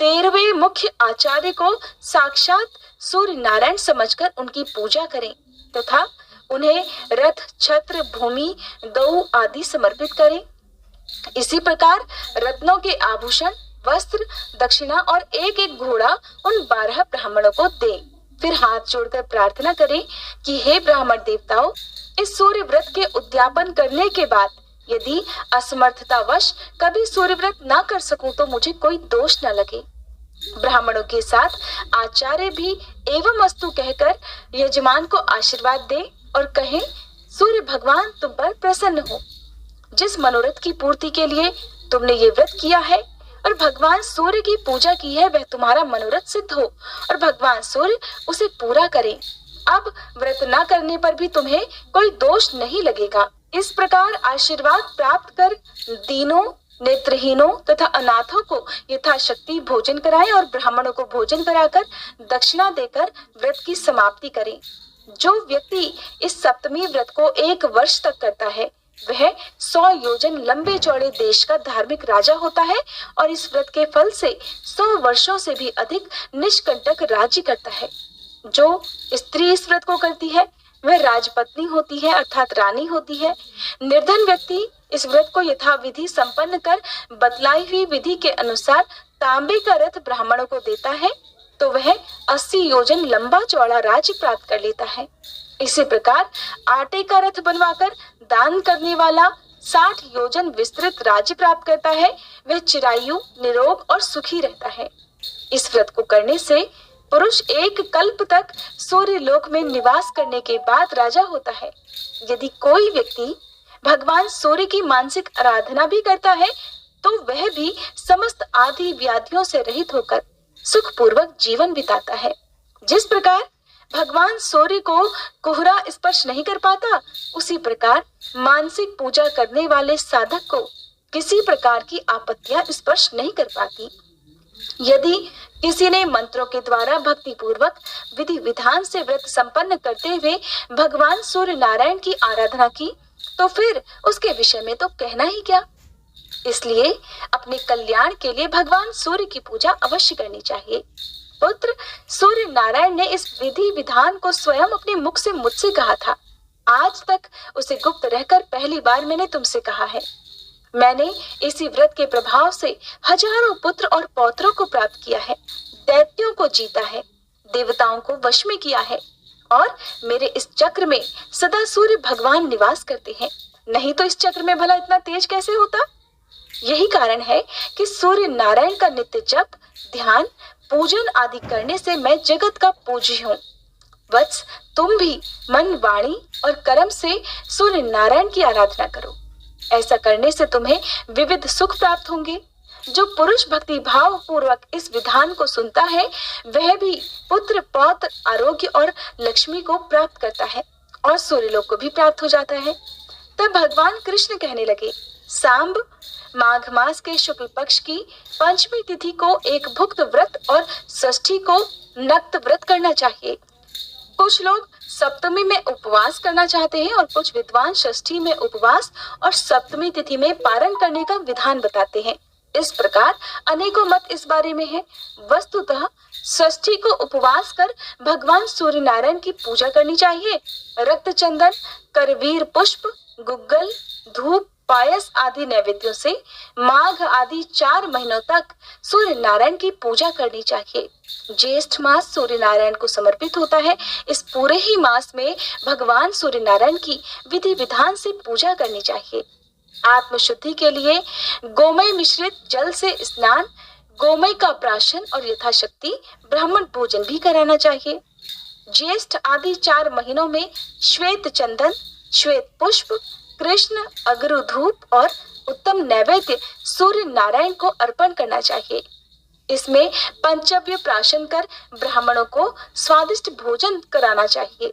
13वें मुख्य आचार्य को साक्षात सूर्य नारायण समझकर उनकी पूजा करें तथा उन्हें रथ, छत्र, भूमि, गऊ आदि समर्पित करें। इसी प्रकार रत्नों के आभूषण, वस्त्र, दक्षिणा और एक एक घोड़ा उन 12 ब्राह्मणों को दें। फिर हाथ जोड़कर प्रार्थना करें कि हे ब्राह्मण देवताओं, इस सूर्य व्रत के उद्यापन करने के बाद यदि असमर्थतावश कभी सूर्य व्रत न कर सकूं तो मुझे कोई दोष न लगे। ब्राह्मणों के साथ आचार्य भी एवं अस्तु कहकर यजमान को आशीर्वाद दे और कहें, सूर्य भगवान तुम पर प्रसन्न हो। जिस मनोरथ की पूर्ति के लिए तुमने ये व्रत किया है और भगवान सूर्य की पूजा की है, वह तुम्हारा मनोरथ सिद्ध हो और भगवान सूर्य उसे पूरा करें। अब व्रत न करने पर भी तुम्हें कोई दोष नहीं लगेगा। इस प्रकार आशीर्वाद प्राप्त कर दीनों, नेत्रहीनों तथा अनाथों को यथाशक्ति भोजन कराएं और ब्राह्मणों को भोजन कराकर दक्षिणा देकर व्रत की समाप्ति करें। जो व्यक्ति इस सप्तमी व्रत को 1 वर्ष तक करता है वह 100 योजन लंबे चौड़े देश का धार्मिक राजा होता है और इस व्रत के फल से 100 वर्षों से भी अधिक निष्कंटक राज्य करता है। जो स्त्री इस व्रत को करती है वह राजपत्नी होती है अर्थात रानी होती है। निर्धन व्यक्ति इस व्रत को यथाविधि संपन्न कर बतलाई हुई विधि के अनुसार तांबे का रथ ब्राह्मणों को देता है तो वह 80 योजन लंबा चौड़ा राज्य प्राप्त कर लेता है। इसी प्रकार आटे का रथ बनवाकर दान करने वाला 60 योजन विस्तृत राज्य प्राप्त करता है। वह चिरायु, निरोग और सुखी रहता है। इस व्रत को करने से पुरुष 1 कल्प तक सूर्य लोक में निवास करने के बाद राजा होता है। यदि कोई व्यक्ति भगवान सूर्य की मानसिक आराधना भी करता है तो वह भी समस्त आदि व्याधियों से रहित होकर सुखपूर्वक जीवन बिताता है। जिस प्रकार भगवान सूर्य को कोहरा स्पर्श नहीं कर पाता, उसी प्रकार मानसिक पूजा करने वाले साधक को किसी प्रकार की आपत्तियां स्पर्श नहीं कर पाती। यदि किसी ने मंत्रों के द्वारा भक्ति पूर्वक विधि विधान से व्रत संपन्न करते हुए भगवान सूर्य नारायण की आराधना की तो फिर उसके विषय में तो कहना ही क्या। इसलिए अपने कल्याण के लिए भगवान सूर्य की पूजा अवश्य करनी चाहिए। पुत्र, सूर्य नारायण ने इस विधि विधान को स्वयं अपने मुख से मुझसे कहा था। आज तक उसे गुप्त रहकर पहली बार मैंने तुमसे कहा है। मैंने इसी व्रत के प्रभाव से हजारों पुत्र और पौत्रों को प्राप्त किया है, दैत्यों को जीता है, देवताओं को वश में किया है और मेरे इस चक्र में सदा सूर्य भगवान निवास करते हैं। नहीं तो इस चक्र में भला इतना तेज कैसे होता। यही कारण है कि सूर्य नारायण का नित्य जप, ध्यान, पूजन आदि करने से मैं जगत का पूज्य हूँ। वत्स, तुम भी मन, वाणी और कर्म से सूर्य नारायण की आराधना करो। ऐसा करने से तुम्हें विविध सुख प्राप्त होंगे। जो पुरुष भक्ति भाव पूर्वक इस विधान को सुनता है वह भी पुत्र, पौत्र, आरोग्य और लक्ष्मी को प्राप्त करता है और सूर्यलोक को भी प्राप्त हो जाता है। तब भगवान कृष्ण कहने लगे, सांब, माघ मास के शुक्ल पक्ष की पंचमी तिथि को एक भुक्त व्रत और षष्ठी को नक्त व्रत करना चाहिए। कुछ लोग सप्तमी में उपवास करना चाहते हैं और कुछ विद्वान षष्ठी में उपवास और सप्तमी तिथि में पारण करने का विधान बताते हैं। इस प्रकार अनेकों मत इस बारे में है। वस्तुतः षष्ठी को उपवास कर भगवान सूर्य नारायण की पूजा करनी चाहिए। रक्त चंदन, करवीर पुष्प, गुग्गल, धूप, पायस आदि नैवेद्यों से माघ आदि 4 महीनों तक सूर्य नारायण की पूजा करनी चाहिए। ज्येष्ठ मास सूर्य नारायण को समर्पित होता है। इस पूरे ही मास में भगवान सूर्य नारायण की विधि विधान से पूजा करनी चाहिए। आत्म शुद्धि के लिए गोमय मिश्रित जल से स्नान, गोमय का प्राशन और यथाशक्ति ब्राह्मण भोजन भी कराना चाहिए। ज्येष्ठ आदि 4 महीनों में श्वेत चंदन, श्वेत पुष्प, कृष्ण अगरु धूप और उत्तम नैवेद्य सूर्य नारायण को अर्पण करना चाहिए। इसमें पंचव्य प्राशन कर ब्राह्मणों को स्वादिष्ट भोजन कराना चाहिए।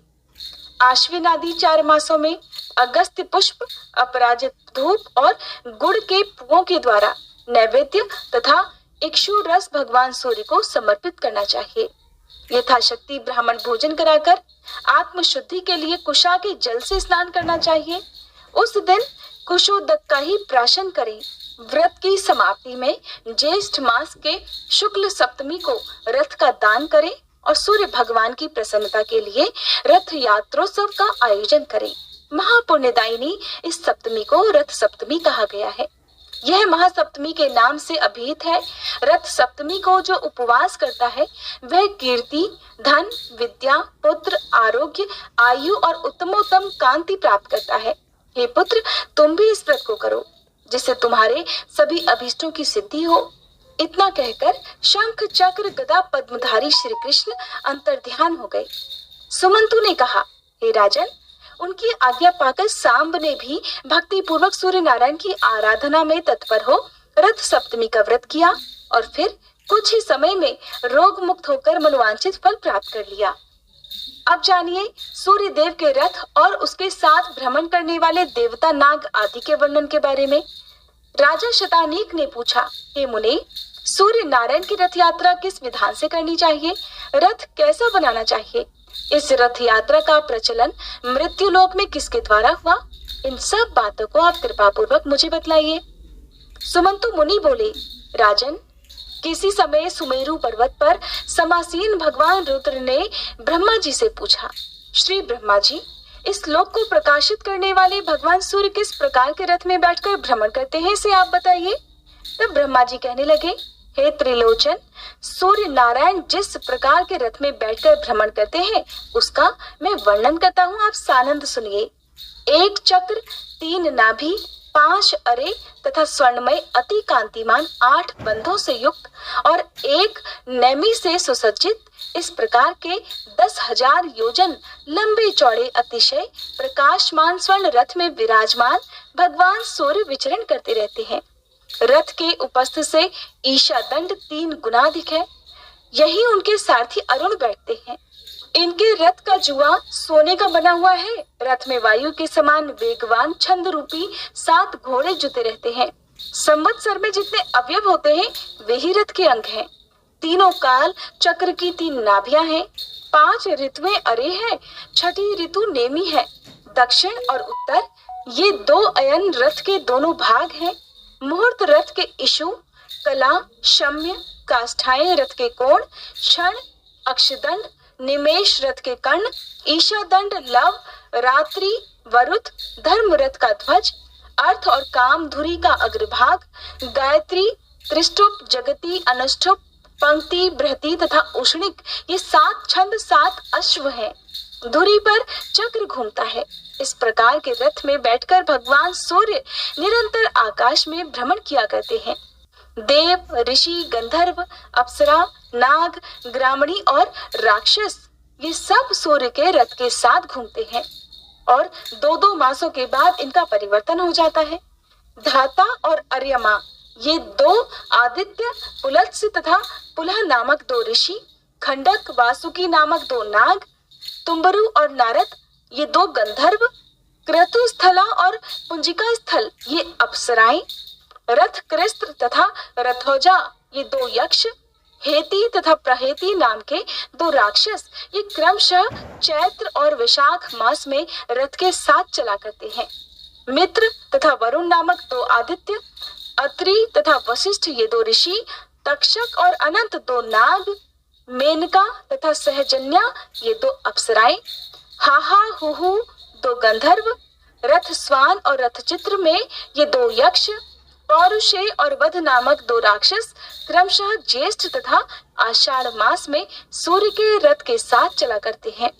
आश्विन आदि 4 मासों में अगस्त्य पुष्प, अपराजित धूप और गुड़ के पुओं के द्वारा नैवेद्य तथा इक्षु रस भगवान सूर्य को समर्पित करना चाहिए। यथाशक्ति ब्राह्मण भोजन कराकर आत्म शुद्धि के लिए कुशा के जल से स्नान करना चाहिए। उस दिन कुशोदक का ही प्राशन करें। व्रत की समाप्ति में ज्येष्ठ मास के शुक्ल सप्तमी को रथ का दान करें और सूर्य भगवान की प्रसन्नता के लिए रथ यात्रोत्सव का आयोजन करें। महापुण्यदायिनी इस सप्तमी को रथ सप्तमी कहा गया है। यह महासप्तमी के नाम से अभिहित है। रथ सप्तमी को जो उपवास करता है वह कीर्ति, धन, विद्या, पुत्र, आरोग्य, आयु और उत्तमोत्तम कांति प्राप्त करता है। हे पुत्र, तुम भी इस व्रत को करो जिससे तुम्हारे सभी अभीष्टों की सिद्धि हो। इतना कहकर शंख चक्र गदा पद्मधारी श्री कृष्ण अंतर्ध्यान हो गए। सुमंतु ने कहा, हे राजन, उनकी आज्ञा पाकर सांब ने भी भक्ति पूर्वक सूर्य नारायण की आराधना में तत्पर हो रथ सप्तमी का व्रत किया और फिर कुछ ही समय में रोग मुक्त होकर मनोवांछित फल प्राप्त कर लिया। अब जानिए सूर्य देव के रथ और उसके साथ भ्रमण करने वाले देवता नाग आदि के वर्णन के बारे में। राजा शतानीक ने पूछा, हे मुने, सूर्य नारायण की रथ यात्रा किस विधान से करनी चाहिए? रथ कैसा बनाना चाहिए? इस रथ यात्रा का प्रचलन मृत्युलोक में किसके द्वारा हुआ? इन सब बातों को आप कृपा पूर्वक मुझे बतलाइए। सुमंतु मुनि बोले, राजन, किसी समय सुमेरु पर्वत पर समासीन भगवान रुद्र ने ब्रह्मा जी से पूछा, श्री ब्रह्मा जी, इस लोक को प्रकाशित करने वाले भगवान सूर्य किस प्रकार के रथ में बैठकर भ्रमण करते हैं, इसे आप बताइए। तब ब्रह्मा जी कहने लगे, हे त्रिलोचन, सूर्य नारायण जिस प्रकार के रथ में बैठकर भ्रमण करते हैं उसका मैं वर्णन करता हूँ, आप सानंद सुनिए। 1 चक्र, 3 नाभि, 5 अरे तथा स्वर्णमय अति कांतिमान 8 बंधों से युक्त और 1 नेमी से सुसज्जित इस प्रकार के 10,000 योजन लंबे चौड़े अतिशय प्रकाशमान स्वर्ण रथ में विराजमान भगवान सूर्य विचरण करते रहते हैं। रथ के उपस्थ से ईशा दंड 3 गुना अधिक है। यही उनके सारथी अरुण बैठते हैं। इनके रथ का जुआ सोने का बना हुआ है। रथ में वायु के समान वेगवान छंद रूपी 7 घोड़े जुते रहते हैं। संवत्सर में जितने अवयव होते हैं वे ही रथ के अंग हैं। तीनों काल चक्र की 3 नाभियां हैं। 5 ऋतुएं अरे हैं। 6ठी ऋतु नेमी है। दक्षिण और उत्तर ये 2 अयन रथ के दोनों भाग हैं। मुहूर्त रथ के इशु, कला, शम्य, काष्ठाएं रथ के कोण, क्षण, अक्षदंड, निमेश रथ के कर्ण, ईशा दंड, लव, रात्रि, वरुथ, धर्म रथ का ध्वज, अर्थ और काम धुरी का अग्रभाग, गायत्री, त्रिष्टुप, जगती, अनुष्टुप, पंक्ति, बृहति तथा उष्णिक ये 7 छंद 7 अश्व हैं। धुरी पर चक्र घूमता है। इस प्रकार के रथ में बैठकर भगवान सूर्य निरंतर आकाश में भ्रमण किया करते हैं। देव, ऋषि, गंधर्व, अप्सरा, नाग, ग्रामणी और राक्षस ये सब सूर्य के रथ के साथ घूमते हैं और 2-2 मासों के बाद इनका परिवर्तन हो जाता है। धाता और अर्यमा ये 2 आदित्य, पुलत्स्य तथा पुलह नामक 2 ऋषि, खंडक, वासुकी नामक 2 नाग, तुम्बरु और नारद ये 2 गंधर्व, क्रतुस्थला और पुंजिका स्थल ये अप्सराएं, रथ कृष्ण तथा रथोजा ये दो यक्ष, हेती तथा प्रहेती नाम के दो राक्षस ये क्रमशः चैत्र और वैशाख मास में रथ के साथ चला करते हैं। मित्र तथा वरुण नामक दो आदित्य, अत्रि तथा वशिष्ठ ये दो ऋषि, तक्षक और अनंत दो नाग, मेनका तथा सहजन्या ये दो अप्सराएं, हाहा हुहु दो गंधर्व, रथ स्वान और रथ चित्र में ये दो यक्ष, पौरुषेय और वध नामक दो राक्षस क्रमशः ज्येष्ठ तथा आषाढ़ मास में सूर्य के रथ के साथ चला करते हैं।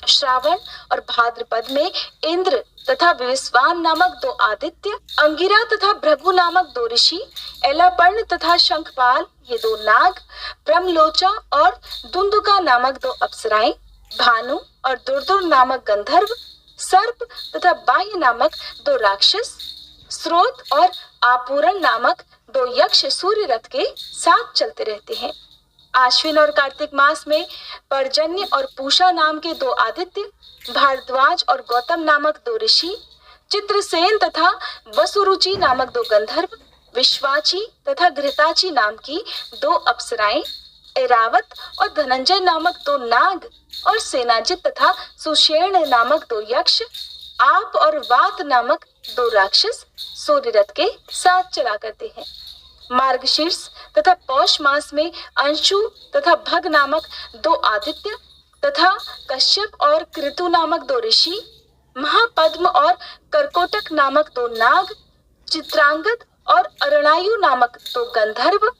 श्रावण और भाद्रपद में इंद्र तथा विश्वान नामक दो आदित्य, अंगिरा तथा भृगु नामक दो ऋषि, एलापर्ण तथा शंखपाल ये दो नाग, ब्रह्मलोचा और दुंदुका नामक दो अप्सराएं, भानु और दुर्दुर नामक गंधर्व, सर्प तथा बाह्य नामक दो राक्षस, स्रोत और आपूरण नामक दो यक्ष सूर्य रथ के साथ चलते रहते हैं। आश्विन और कार्तिक मास में पर्जन्य और पूषा नाम के दो आदित्य, भारद्वाज और गौतम नामक दो ऋषि, चित्रसेन तथा वसुरुचि नामक दो गंधर्व, विश्वाची तथा घृताची नाम की दो अप्सराएं, ऐरावत और धनंजय नामक दो नाग और सेनाजित तथा सुषेण नामक दो यक्ष, आप और वात नामक दो राक्षस सूर्य रथ के साथ चला करते हैं। मार्गशीर्ष तथा पौष मास में अंशु तथा भग नामक दो आदित्य तथा कश्यप और कृतु नामक दो ऋषि, महापद्म और करकोटक नामक दो नाग, चित्रांगद और अरणायु नामक दो गंधर्व,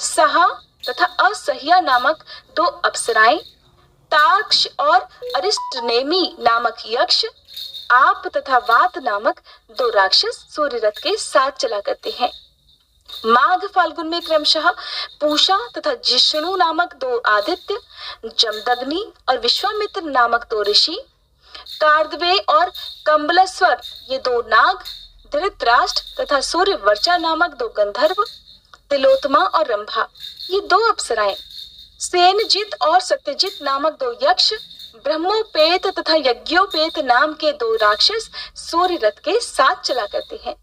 सहा तथा असह्या नामक दो अप्सराएं, ताक्ष और अरिष्टनेमी नामक यक्ष, आप तथा वात नामक दो राक्षस सूर्य रथ के साथ चला करते हैं। माघ फाल्गुन में क्रमशः पूषा तथा जिष्णु नामक दो आदित्य, जमदग्नि और विश्वामित्र नामक दो ऋषि, कार्दवे और कम्बलेश्वर ये दो नाग, धृतराष्ट्र तथा सूर्य वर्चा नामक दो गंधर्व, तिलोत्तमा और रंभा ये दो अप्सराएं, सेनजित और सत्यजित नामक दो यक्ष, ब्रह्मोपेत तथा यज्ञोपेत नाम के दो राक्षस सूर्य रथ के साथ चला करते हैं।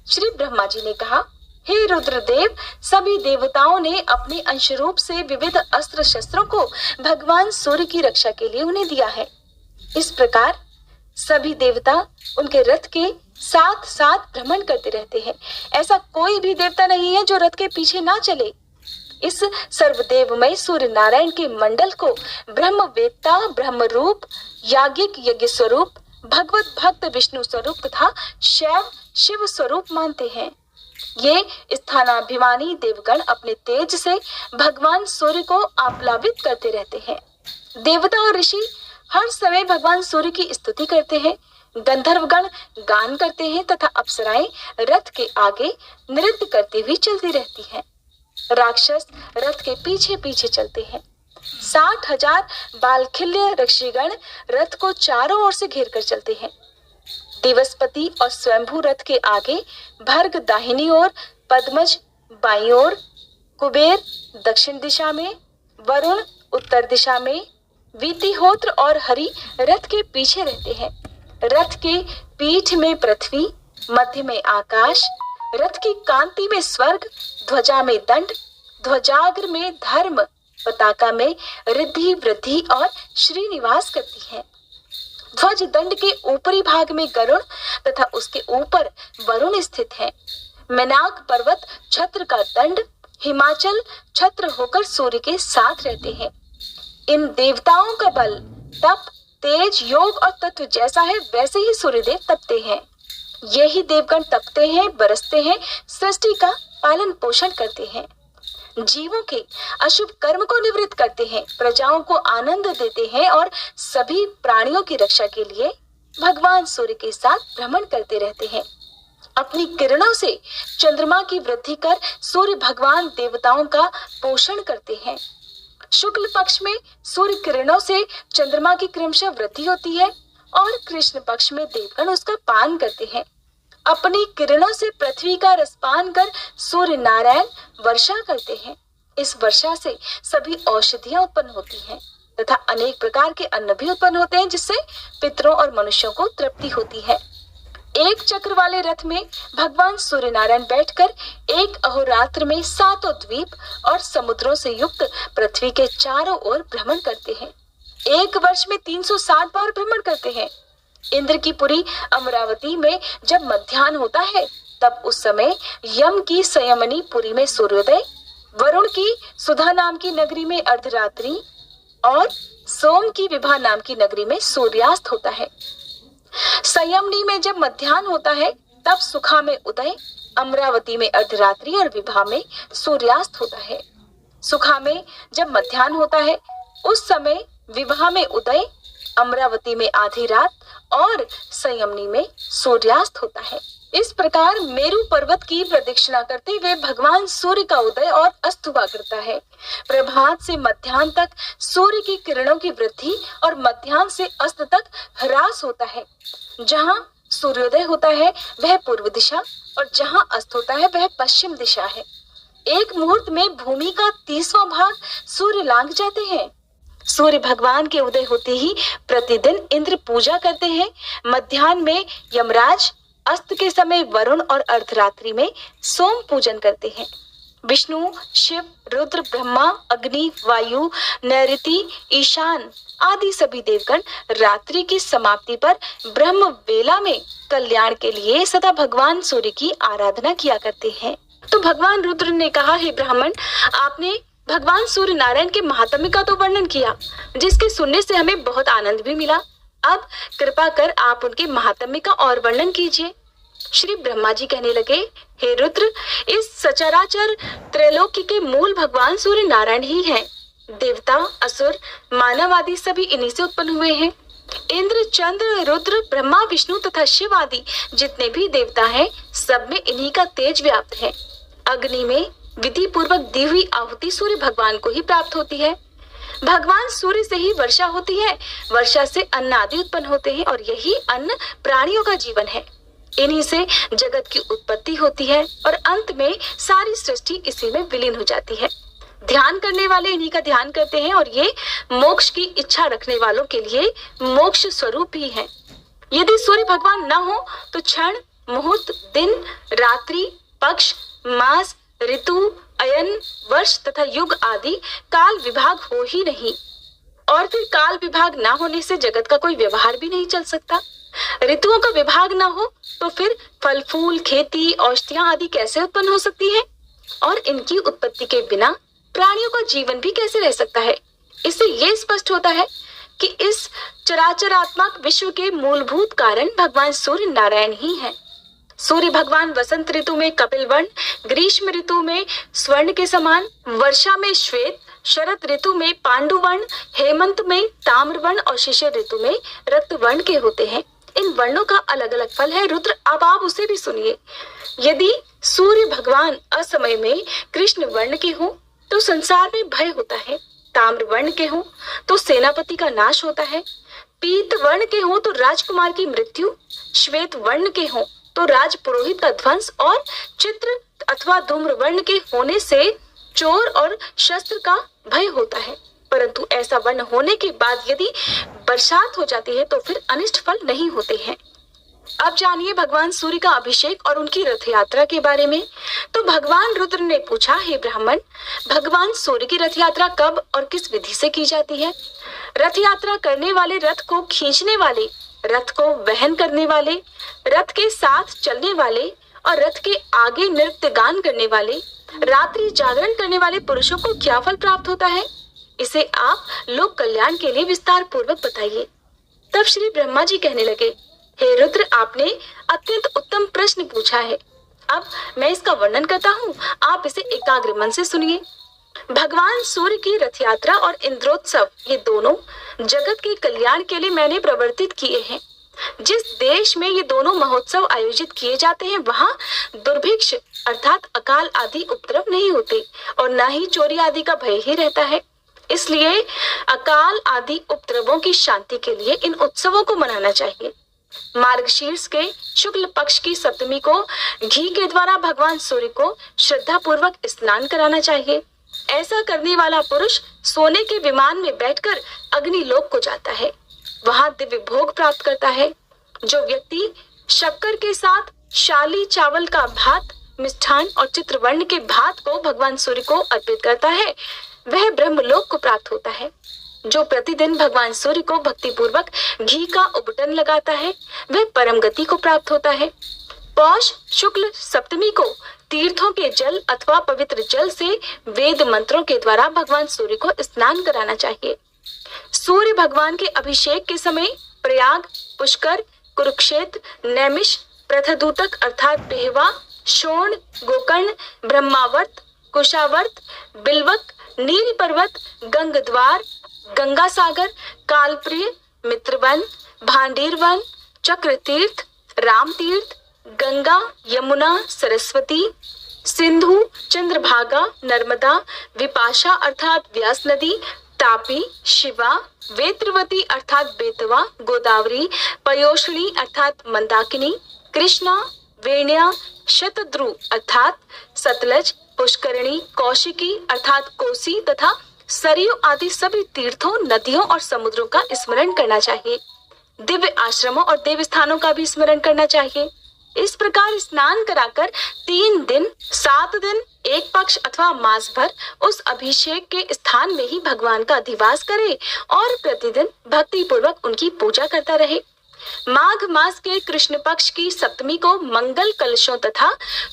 श्री ब्रह्मा जी ने कहा, हे रुद्रदेव, सभी देवताओं ने अपने अंश रूप से विविध अस्त्र शस्त्रों को भगवान सूर्य की रक्षा के लिए उन्हें दिया है। इस प्रकार सभी देवता उनके रथ के साथ साथ भ्रमण करते रहते हैं। ऐसा कोई भी देवता नहीं है जो रथ के पीछे ना चले। इस सर्वदेवमय सूर्य नारायण के मंडल को ब्रह्मवेत्ता ब्रह्म रूप, याज्ञिक यज्ञ स्वरूप, भगवत भक्त विष्णु स्वरूप तथा शैव शिव स्वरूप मानते हैं। ये स्थानाभिमानी देवगण अपने तेज से भगवान सूर्य को आप्लावित करते रहते हैं। देवता और ऋषि हर समय भगवान सूर्य की स्तुति करते हैं। गंधर्वगण गान करते हैं तथा अप्सराएं रथ के आगे नृत्य करती हुई चलती रहती हैं। राक्षस रथ के पीछे पीछे चलते हैं। 60,000 बालखिल्य ऋषिगण रथ को चारों ओर से घेर कर चलते हैं। दिवसपति और स्वयंभू रथ के आगे, भर्ग दाहिनी ओर, पद्मज बाईं ओर, कुबेर दक्षिण दिशा में, वरुण उत्तर दिशा में, वीतिहोत्र और हरि रथ के पीछे रहते हैं। रथ के पीठ में पृथ्वी, मध्य में आकाश, रथ की कांति में स्वर्ग, ध्वजा में दंड, ध्वजाग्र में धर्म, पताका में रिद्धि वृद्धि और श्रीनिवास करती है। ध्वज दंड के ऊपरी भाग में गरुड़ तथा उसके ऊपर वरुण स्थित है। मेनाक पर्वत छत्र का दंड, हिमाचल छत्र होकर सूर्य के साथ रहते हैं। इन देवताओं का बल, तप, तेज, योग और तत्व जैसा है वैसे ही सूर्यदेव तपते हैं। यही देवगण तपते हैं, बरसते हैं, सृष्टि का पालन पोषण करते हैं, जीवों के अशुभ कर्म को निवृत्त करते हैं, प्रजाओं को आनंद देते हैं और सभी प्राणियों की रक्षा के लिए भगवान सूर्य के साथ भ्रमण करते रहते हैं। अपनी किरणों से चंद्रमा की वृद्धि कर सूर्य भगवान देवताओं का पोषण करते हैं। शुक्ल पक्ष में सूर्य किरणों से चंद्रमा की क्रमशः वृद्धि होती है और कृष्ण पक्ष में देवगण उसका पान करते हैं। अपनी किरणों से पृथ्वी का रसपान कर सूर्य नारायण वर्षा करते हैं। इस वर्षा से सभी औषधियां उत्पन्न होती हैं तथा अनेक प्रकार के अन्न भी उत्पन्न होते हैं, जिससे पितरों और मनुष्यों को तृप्ति होती है। एक चक्र वाले रथ में भगवान सूर्य नारायण बैठकर एक अहोरात्र में 7 द्वीप और समुद्रों से युक्त पृथ्वी के चारों ओर भ्रमण करते हैं। एक वर्ष में 360 बार भ्रमण करते हैं। इंद्र की पुरी अमरावती में जब मध्याह्न होता है तब उस समय यम की संयमनी पुरी में सूर्योदय, वरुण की सुधा नाम की नगरी में अर्धरात्रि और सोम की विभा नाम की नगरी में सूर्यास्त होता है। संयमनी में जब मध्याह्न होता है तब सुखा में उदय, अमरावती में अर्धरात्रि और विभा में सूर्यास्त होता है। सुखा में जब मध्याह्न होता है उस समय विभा में उदय, अमरावती में आधी रात और संयमनी में सूर्यास्त होता है। इस प्रकार मेरु पर्वत की प्रदक्षिणा करते हुए भगवान सूर्य का उदय और अस्त हुआ करता है। प्रभात से मध्याह्न तक सूर्य की किरणों की वृद्धि और मध्याह्न से अस्त तक ह्रास होता है। जहाँ सूर्योदय होता है वह पूर्व दिशा और जहाँ अस्त होता है वह पश्चिम दिशा है। एक मुहूर्त में भूमि का 30वां भाग सूर्य लांघ जाते हैं। सूर्य भगवान के उदय होते ही प्रतिदिन इंद्र पूजा करते हैं। मध्याह्न में यमराज, अस्त के समय वरुण और अर्धरात्रि में सोम पूजन करते हैं। विष्णु, शिव, रुद्र, ब्रह्मा, अग्नि, वायु, नैऋति, ईशान आदि सभी देवगण रात्रि की समाप्ति पर ब्रह्म वेला में कल्याण के लिए सदा भगवान सूर्य की आराधना किया करते हैं। तो भगवान रुद्र ने कहा, हे ब्राह्मण, आपने भगवान सूर्य नारायण के महात्म्य का तो वर्णन किया, जिसके सुनने से हमें बहुत आनंद भी मिला। अब कृपा कर आप उनके महात्म्य का और वर्णन कीजिए। श्री ब्रह्मा जी कहने लगे, हे रुद्र, इस सचराचर त्रैलोक्य के मूल भगवान सूर्य नारायण ही हैं। देवता, असुर, मानव आदि सभी इन्हीं से उत्पन्न हुए हैं। इंद्र, चंद्र, रुद्र, ब्रह्मा, विष्णु तथा शिव आदि जितने भी देवता हैं, सब में इन्हीं का तेज व्याप्त है। अग्नि में विधि पूर्वक दी हुई आहुति सूर्य भगवान को ही प्राप्त होती है। भगवान सूर्य से ही वर्षा होती है, वर्षा से अन्न आदि उत्पन्न होते हैं और यही अन्न प्राणियों का जीवन है। इन्हीं से जगत की उत्पत्ति होती है और अंत में सारी सृष्टि इसी में विलीन हो जाती है। ध्यान करने वाले इन्हीं का ध्यान करते हैं और ये मोक्ष की इच्छा रखने वालों के लिए मोक्ष स्वरूप भी है। यदि सूर्य भगवान न हो तो क्षण, मुहूर्त, दिन, रात्रि, पक्ष, मास, ऋतु, अयन, वर्ष तथा युग आदि काल विभाग हो ही नहीं। और फिर काल विभाग ना होने से जगत का कोई व्यवहार भी नहीं चल सकता। ऋतुओं का विभाग ना हो तो फिर फल फूल, खेती, औषधियां आदि कैसे उत्पन्न हो सकती है? और इनकी उत्पत्ति के बिना प्राणियों का जीवन भी कैसे रह सकता है? इससे ये स्पष्ट होता है कि इस चराचरात्मक विश्व के मूलभूत कारण भगवान सूर्य नारायण ही हैं। सूर्य भगवान वसंत ऋतु में कपिल वर्ण, ग्रीष्म ऋतु में स्वर्ण के समान, वर्षा में श्वेत, शरद ऋतु में पांडु वर्ण, हेमंत में ताम्र वर्ण और शिशिर ऋतु में रक्त वर्ण के होते हैं। इन वर्णों का अलग अलग फल है। रुद्र, अब आप उसे भी सुनिए। यदि सूर्य भगवान असमय में कृष्ण वर्ण के हों तो संसार में भय होता है। ताम्र वर्ण के हों तो सेनापति का नाश होता है। पीत वर्ण के हों तो राजकुमार की मृत्यु, श्वेत वर्ण के हों तो राज पुरोहित का ध्वंस और चित्र अथवा धूम्र वर्ण के होने से चोर और शस्त्र का भय होता है। परंतु ऐसा वर्ण होने के बाद यदि बरसात हो जाती है तो फिर अनिष्ट फल नहीं होते हैं। अब जानिए भगवान सूर्य का अभिषेक और उनकी रथ यात्रा के बारे में। तो भगवान रुद्र ने पूछा, हे ब्राह्मण, भगवान सूर्य की रथ यात्रा कब और किस विधि से की जाती है? रथ यात्रा करने वाले, रथ को खींचने वाले, रथ को वहन करने वाले, रथ के साथ चलने वाले और रथ के आगे नृत्य गान करने वाले, रात्रि जागरण करने वाले पुरुषों को क्या फल प्राप्त होता है? इसे आप लोक कल्याण के लिए विस्तार पूर्वक बताइए। तब श्री ब्रह्मा जी कहने लगे, हे रुद्र, आपने अत्यंत उत्तम प्रश्न पूछा है। अब मैं इसका वर्णन करता हूँ, आप इसे एकाग्र मन से सुनिए। भगवान सूर्य की रथ यात्रा और इंद्रोत्सव, ये दोनों जगत के कल्याण के लिए मैंने प्रवर्तित किए हैं। जिस देश में ये दोनों महोत्सव आयोजित किए जाते हैं वहाँ दुर्भिक्ष अर्थात अकाल आदि उपद्रव नहीं होते और न ही चोरी आदि का भय ही रहता है। इसलिए अकाल आदि उपद्रवों की शांति के लिए इन उत्सवों को मनाना चाहिए। मार्गशीर्ष के शुक्ल पक्ष की सप्तमी को घी के द्वारा भगवान सूर्य को श्रद्धा पूर्वक स्नान कराना चाहिए। ऐसा करने वाला पुरुष सोने के विमान में बैठकर अग्निलोक को जाता है, वहां दिव्य भोग प्राप्त करता है। जो व्यक्ति शक्कर के साथ शाली चावल का भात, मिष्ठान और चित्रवर्ण के भात को भगवान सूर्य को अर्पित करता है, वह ब्रह्मलोक को प्राप्त होता है। जो प्रतिदिन भगवान सूर्य को भक्ति पूर्वक घी का उबटन लगाता है, वह परम गति को प्राप्त होता है। पौष शुक्ल सप्तमी को तीर्थों के जल अथवा पवित्र जल से वेद मंत्रों के द्वारा भगवान सूर्य को स्नान कराना चाहिए। सूर्य भगवान के अभिषेक के समय प्रयाग, पुष्कर, कुरुक्षेत्र, नैमिष, प्रथदूतक अर्थात बेहवा, शोण, गोकर्ण, ब्रह्मावर्त, कुशावर्त, बिल्वक, नील पर्वत, गंगद्वार, गंगा सागर, कालप्रिय, मित्रवन, भांडीर वन, चक्र तीर्थ, राम तीर्थ, गंगा, यमुना, सरस्वती, सिंधु, चंद्रभागा, नर्मदा, विपाशा अर्थात व्यास नदी, तापी, शिवा, वेत्रवती अर्थात बेतवा, गोदावरी, पयोष्णी अर्थात मंदाकिनी, कृष्णा, वेण्या, शतद्रु अर्थात सतलज, पुष्करणी, कौशिकी अर्थात कोसी तथा सरयू आदि सभी तीर्थों, नदियों और समुद्रों का स्मरण करना चाहिए। दिव्य आश्रमों और देव स्थानों का भी स्मरण करना चाहिए। इस प्रकार स्नान कराकर 3 दिन, 7 दिन, एक पक्ष अथवा मास भर उस अभिषेक के स्थान में ही भगवान का अधिवास करे और प्रतिदिन भक्ति पूर्वक उनकी पूजा करता रहे। माघ मास के कृष्ण पक्ष की सप्तमी को मंगल कलशों तथा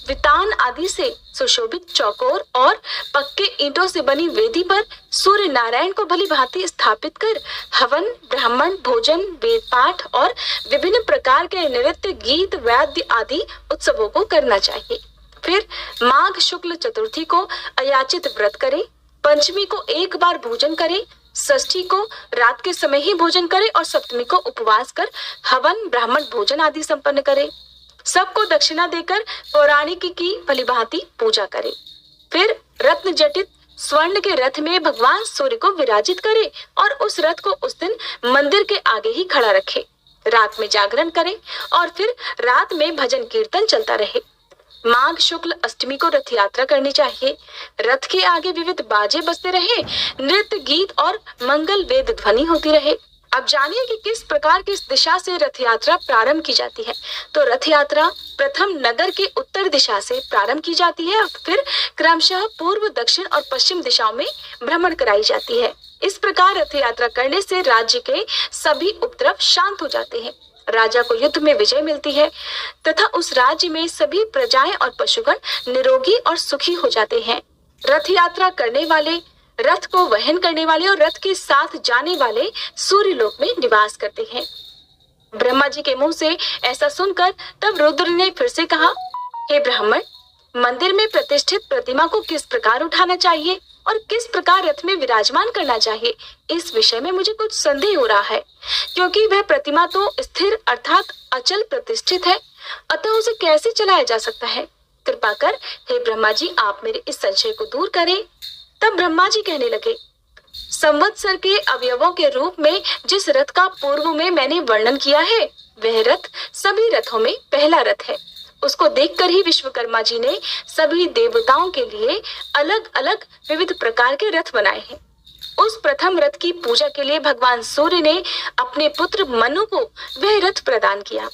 वितान आदि से सुशोभित चौकोर और पक्के ईंटों से बनी वेदी पर सूर्य नारायण को भली भांति स्थापित कर हवन, ब्राह्मण भोजन, वेद पाठ और विभिन्न प्रकार के नृत्य, गीत, वाद्य आदि उत्सवों को करना चाहिए। फिर माघ शुक्ल चतुर्थी को अयाचित व्रत करे, पंचमी को एक बार भोजन करे, षष्ठी को रात के समय ही भोजन करे और सप्तमी को उपवास कर हवन, ब्राह्मण भोजन आदि संपन्न करे। सबको दक्षिणा देकर पौराणिक की भलीभांति पूजा करे। फिर रत्न जटित स्वर्ण के रथ में भगवान सूर्य को विराजित करे और उस रथ को उस दिन मंदिर के आगे ही खड़ा रखे। रात में जागरण करे और फिर रात में भजन कीर्तन चलता रहे। माघ शुक्ल अष्टमी को रथ यात्रा करनी चाहिए। रथ के आगे विविध बाजे बजते रहे, नृत्य, गीत और मंगल वेद ध्वनि होती रहे। अब जानिए कि किस प्रकार की दिशा से रथ यात्रा प्रारंभ की जाती है। तो रथ यात्रा प्रथम नगर के उत्तर दिशा से प्रारंभ की जाती है और फिर क्रमशः पूर्व, दक्षिण और पश्चिम दिशाओं में भ्रमण कराई जाती है। इस प्रकार रथ यात्रा करने से राज्य के सभी उपद्रव शांत हो जाते हैं, राजा को युद्ध में विजय मिलती है तथा उस राज्य में सभी प्रजाएं और पशुगण निरोगी और सुखी हो जाते हैं। रथ यात्रा करने वाले, रथ को वहन करने वाले और रथ के साथ जाने वाले सूर्य लोक में निवास करते हैं। ब्रह्मा जी के मुंह से ऐसा सुनकर तब रुद्र ने फिर से कहा, हे ब्राह्मण, मंदिर में प्रतिष्ठित प्रतिमा को किस प्रकार उठाना चाहिए और किस प्रकार रथ में विराजमान करना चाहिए, इस विषय में मुझे कुछ संदेह हो रहा है, क्योंकि वह प्रतिमा तो स्थिर अर्थात अचल प्रतिष्ठित है, अतः उसे कैसे चलाया जा सकता है। कृपा कर हे ब्रह्मा जी, आप मेरे इस संशय को दूर करें। तब ब्रह्मा जी कहने लगे, संवत्सर के अवयवों के रूप में जिस रथ का पूर्व में मैंने वर्णन किया है, वह रथ सभी रथों में पहला रथ है। उसको देखकर ही विश्वकर्मा जी ने सभी देवताओं के लिए अलग अलग विविध प्रकार के रथ बनाए हैं। उस प्रथम रथ की पूजा के लिए भगवान सूर्य ने अपने पुत्र मनु को वह रथ प्रदान किया।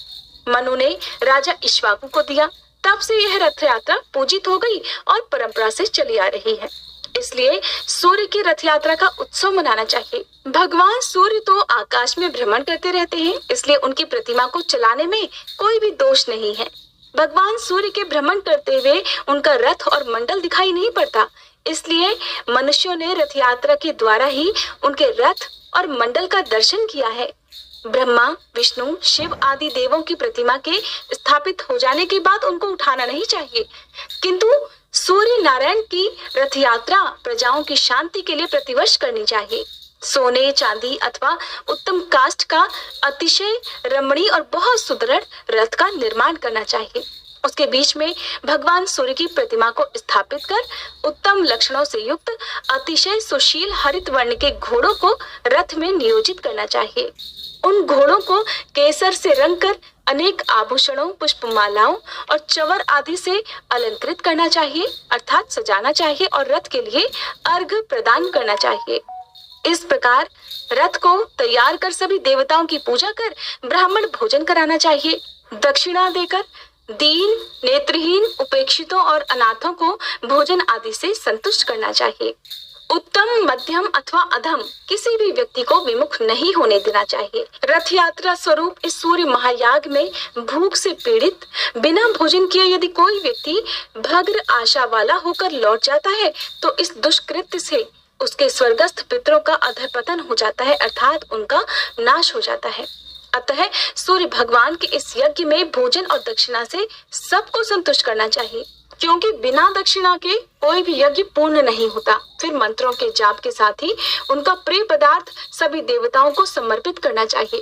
मनु ने राजा इक्ष्वाकु को दिया। तब से यह रथ यात्रा पूजित हो गई और परंपरा से चली आ रही है। इसलिए सूर्य की रथ यात्रा का उत्सव मनाना चाहिए। भगवान सूर्य तो आकाश में भ्रमण करते रहते हैं, इसलिए उनकी प्रतिमा को चलाने में कोई भी दोष नहीं है। भगवान सूर्य के भ्रमण करते हुए उनका रथ और मंडल दिखाई नहीं पड़ता, इसलिए मनुष्यों ने रथ यात्रा के द्वारा ही उनके रथ और मंडल का दर्शन किया है। ब्रह्मा, विष्णु, शिव आदि देवों की प्रतिमा के स्थापित हो जाने के बाद उनको उठाना नहीं चाहिए, किंतु सूर्य नारायण की रथ यात्रा प्रजाओं की शांति के लिए प्रतिवर्ष करनी चाहिए। सोने, चांदी अथवा उत्तम काष्ठ का अतिशय रमणीय और बहुत सुदृढ़ रथ का निर्माण करना चाहिए। उसके बीच में भगवान सूर्य की प्रतिमा को स्थापित कर उत्तम लक्षणों से युक्त अतिशय सुशील हरित वर्ण के घोड़ों को रथ में नियोजित करना चाहिए। उन घोड़ों को केसर से रंग कर अनेक आभूषणों, पुष्पमालाओं और चवर आदि से अलंकृत करना चाहिए, अर्थात सजाना चाहिए और रथ के लिए अर्घ्य प्रदान करना चाहिए। इस प्रकार रथ को तैयार कर सभी देवताओं की पूजा कर ब्राह्मण भोजन कराना चाहिए। दक्षिणा देकर दीन, नेत्रहीन, उपेक्षितों और अनाथों को भोजन आदि से संतुष्ट करना चाहिए। उत्तम, मध्यम अथवा अधम किसी भी व्यक्ति को विमुख नहीं होने देना चाहिए। रथ यात्रा स्वरूप इस सूर्य महायाग में भूख से पीड़ित, बिना भोजन किए यदि कोई व्यक्ति भग्र आशा वाला होकर लौट जाता है तो इस दुष्कृत्य से उसके स्वर्गस्थ पितरों का अधःपतन हो जाता है, अर्थात उनका नाश हो जाता है। अतः सूर्य भगवान के इस यज्ञ में भोजन और दक्षिणा से सबको संतुष्ट करना चाहिए, क्योंकि बिना दक्षिणा के कोई भी यज्ञ पूर्ण नहीं होता। फिर मंत्रों के जाप के साथ ही उनका प्रिय पदार्थ सभी देवताओं को समर्पित करना चाहिए।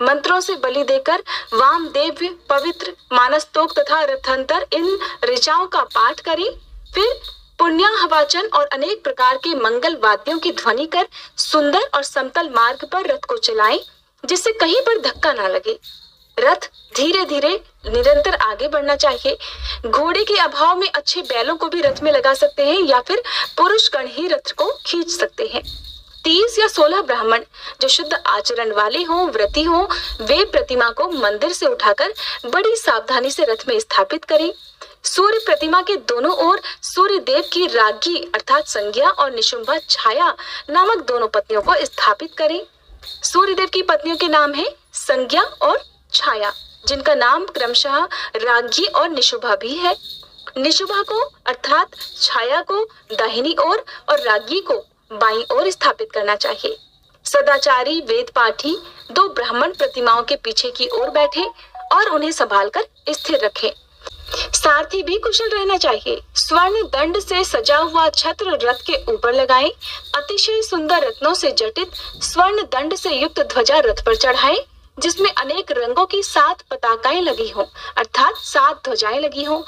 मंत्रों से बलि देकर वामदेव, पवित्र, मानस्तोक तथा रथंतर इन ऋचाओं का पाठ करें। फिर पुण्याहवाचन और अनेक प्रकार के मंगल वाद्यों की ध्वनि कर सुंदर और समतल मार्ग पर रथ को चलाएं, जिससे कहीं पर धक्का ना लगे। रथ धीरे धीरे निरंतर आगे बढ़ना चाहिए। घोड़े के अभाव में अच्छे बैलों को भी रथ में लगा सकते हैं या फिर पुरुष गण ही रथ को खींच सकते हैं। 30 या 16 ब्राह्मण जो शुद्ध आचरण वाले हों, व्रती हों, वे प्रतिमा को मंदिर से उठाकर बड़ी सावधानी से रथ में स्थापित करें। सूर्य प्रतिमा के दोनों ओर सूर्य देव की राज्ञी अर्थात संज्ञा और निशुंभा छाया नामक दोनों पत्नियों को स्थापित करें। सूर्यदेव की पत्नियों के नाम है संज्ञा और छाया, जिनका नाम क्रमशः राज्ञी और निशुंभा भी है। निशुंभा को अर्थात छाया को दाहिनी ओर और राज्ञी को बाईं ओर स्थापित करना चाहिए। सदाचारी वेद पाठी 2 ब्राह्मण प्रतिमाओं के पीछे की ओर बैठे और उन्हें संभालकर स्थिर रखें। सारथी भी कुशल रहना चाहिए। स्वर्ण दंड से सजा हुआ छत्र रथ के ऊपर लगाएं। अतिशय सुंदर रत्नों से जटित स्वर्ण दंड से युक्त ध्वजा रथ पर चढ़ाएं, जिसमें अनेक रंगों की 7 पताकाएं लगी हों, अर्थात 7 ध्वजाएं लगी हों।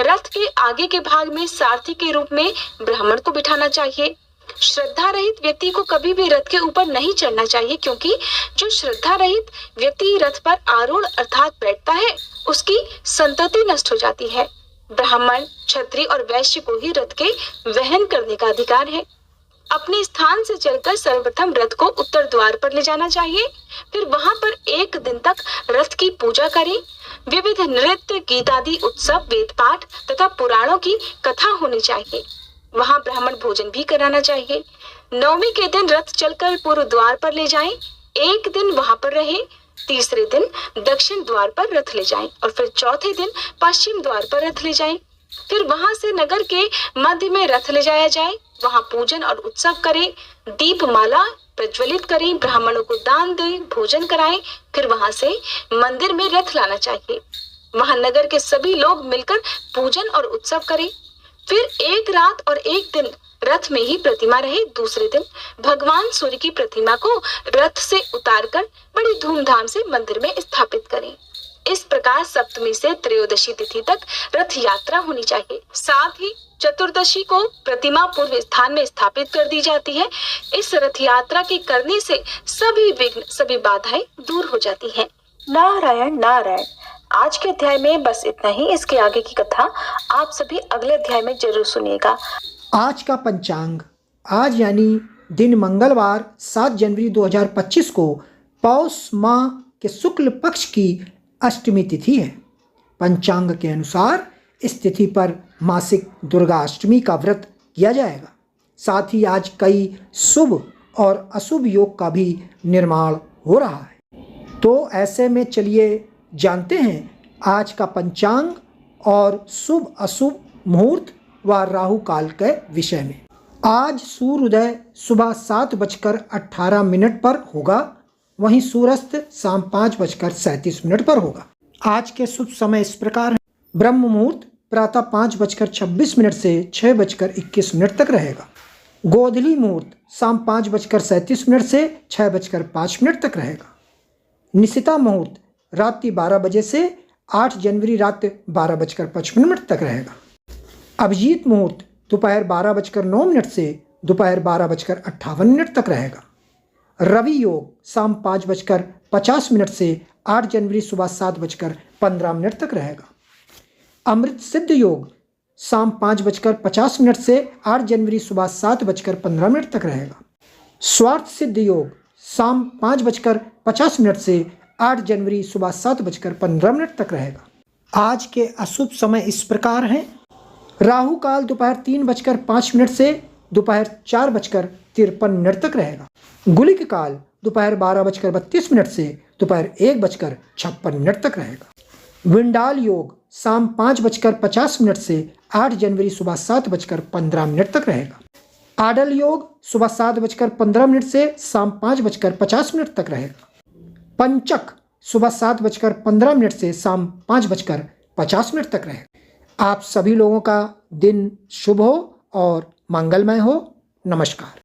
रथ के आगे के भाग में सारथी के रूप में ब्राह्मण को बिठाना चाहिए। श्रद्धा रहित व्यक्ति को कभी भी रथ के ऊपर नहीं चढ़ना चाहिए, क्योंकि जो श्रद्धा रहित व्यक्ति रथ पर आरूढ़ अर्थात बैठता है उसकी संतति नष्ट हो जाती है। ब्राह्मण, क्षत्रिय और वैश्य को ही रथ के वहन करने का अधिकार है। अपने स्थान से चलकर सर्वप्रथम रथ को उत्तर द्वार पर ले जाना चाहिए। फिर वहां पर 1 दिन तक रथ की पूजा करें। विविध नृत्य, गीतादि उत्सव, वेद पाठ तथा पुराणों की कथा होनी चाहिए। वहां ब्राह्मण भोजन भी कराना चाहिए। नवमी के दिन रथ चलकर पूर्व द्वार पर ले जाएं। 1 दिन वहां पर रहे। तीसरे दिन दक्षिण द्वार पर रथ ले जाएं और फिर चौथे दिन पश्चिम द्वार पर रथ ले जाएं। फिर वहां से नगर के मध्य में रथ ले जाया जाए। वहां पूजन और उत्सव करें, दीपमाला प्रज्वलित करें, ब्राह्मणों को दान दें, भोजन कराएं। फिर वहां से मंदिर में रथ लाना चाहिए। वहां नगर के सभी लोग मिलकर पूजन और उत्सव करें। फिर 1 रात और 1 दिन रथ में ही प्रतिमा रहे। दूसरे दिन भगवान सूर्य की प्रतिमा को रथ से उतारकर बड़ी धूमधाम से मंदिर में स्थापित करें। इस प्रकार सप्तमी से त्रयोदशी तिथि तक रथ यात्रा होनी चाहिए। साथ ही चतुर्दशी को प्रतिमा पूर्व स्थान में स्थापित कर दी जाती है। इस रथ यात्रा के करने से सभी विघ्न, सभी बाधाएं दूर हो जाती हैं। नारायण नारायण। आज के अध्याय में बस इतना ही। इसके आगे की कथा आप सभी अगले अध्याय में जरूर सुनिएगा। आज का पंचांग, आज यानी दिन मंगलवार 7 जनवरी 2025 को पौष माह के शुक्ल पक्ष की अष्टमी तिथि है। पंचांग के अनुसार इस तिथि पर मासिक दुर्गा अष्टमी का व्रत किया जाएगा। साथ ही आज कई शुभ और अशुभ योग का भी निर्माण हो रहा है। तो ऐसे में चलिए जानते हैं आज का पंचांग और शुभ अशुभ मुहूर्त व राहु काल के विषय में। आज सूर्योदय सुबह 7:18 पर होगा, वहीं सूर्यास्त शाम 5:37 पर होगा। आज के शुभ समय इस प्रकार है। ब्रह्म मुहूर्त प्रातः 5:26 से 6:21 तक रहेगा। गोधूली मुहूर्त शाम 5:37 से 6:05 तक रहेगा। निशिता मुहूर्त रात्रि 12 बजे से 8 जनवरी रात 12:55 तक रहेगा। अभिजीत मुहूर्त दोपहर 12:09 से दोपहर 12:58 तक रहेगा। रवि योग शाम 5:50 से 8 जनवरी सुबह 7:15 तक रहेगा। अमृत सिद्ध योग शाम 5:50 से 8 जनवरी सुबह 7:15 तक रहेगा। स्वार्थ सिद्ध योग शाम 5:50 से 8 जनवरी सुबह 7:15 तक रहेगा। आज के अशुभ समय इस प्रकार हैं। राहु काल दोपहर 3:05 से दोपहर 4:53 तक रहेगा। गुलिक काल दोपहर 12:32 से दोपहर 1:56 तक रहेगा। विंडाल योग शाम 5:50 से 8 जनवरी सुबह 7:15 तक रहेगा। आडल योग सुबह 7:15 से शाम 5:50 तक रहेगा। पंचक सुबह 7:15 से शाम 5:50 तक रहेगा। आप सभी लोगों का दिन शुभ हो और मंगलमय हो। नमस्कार।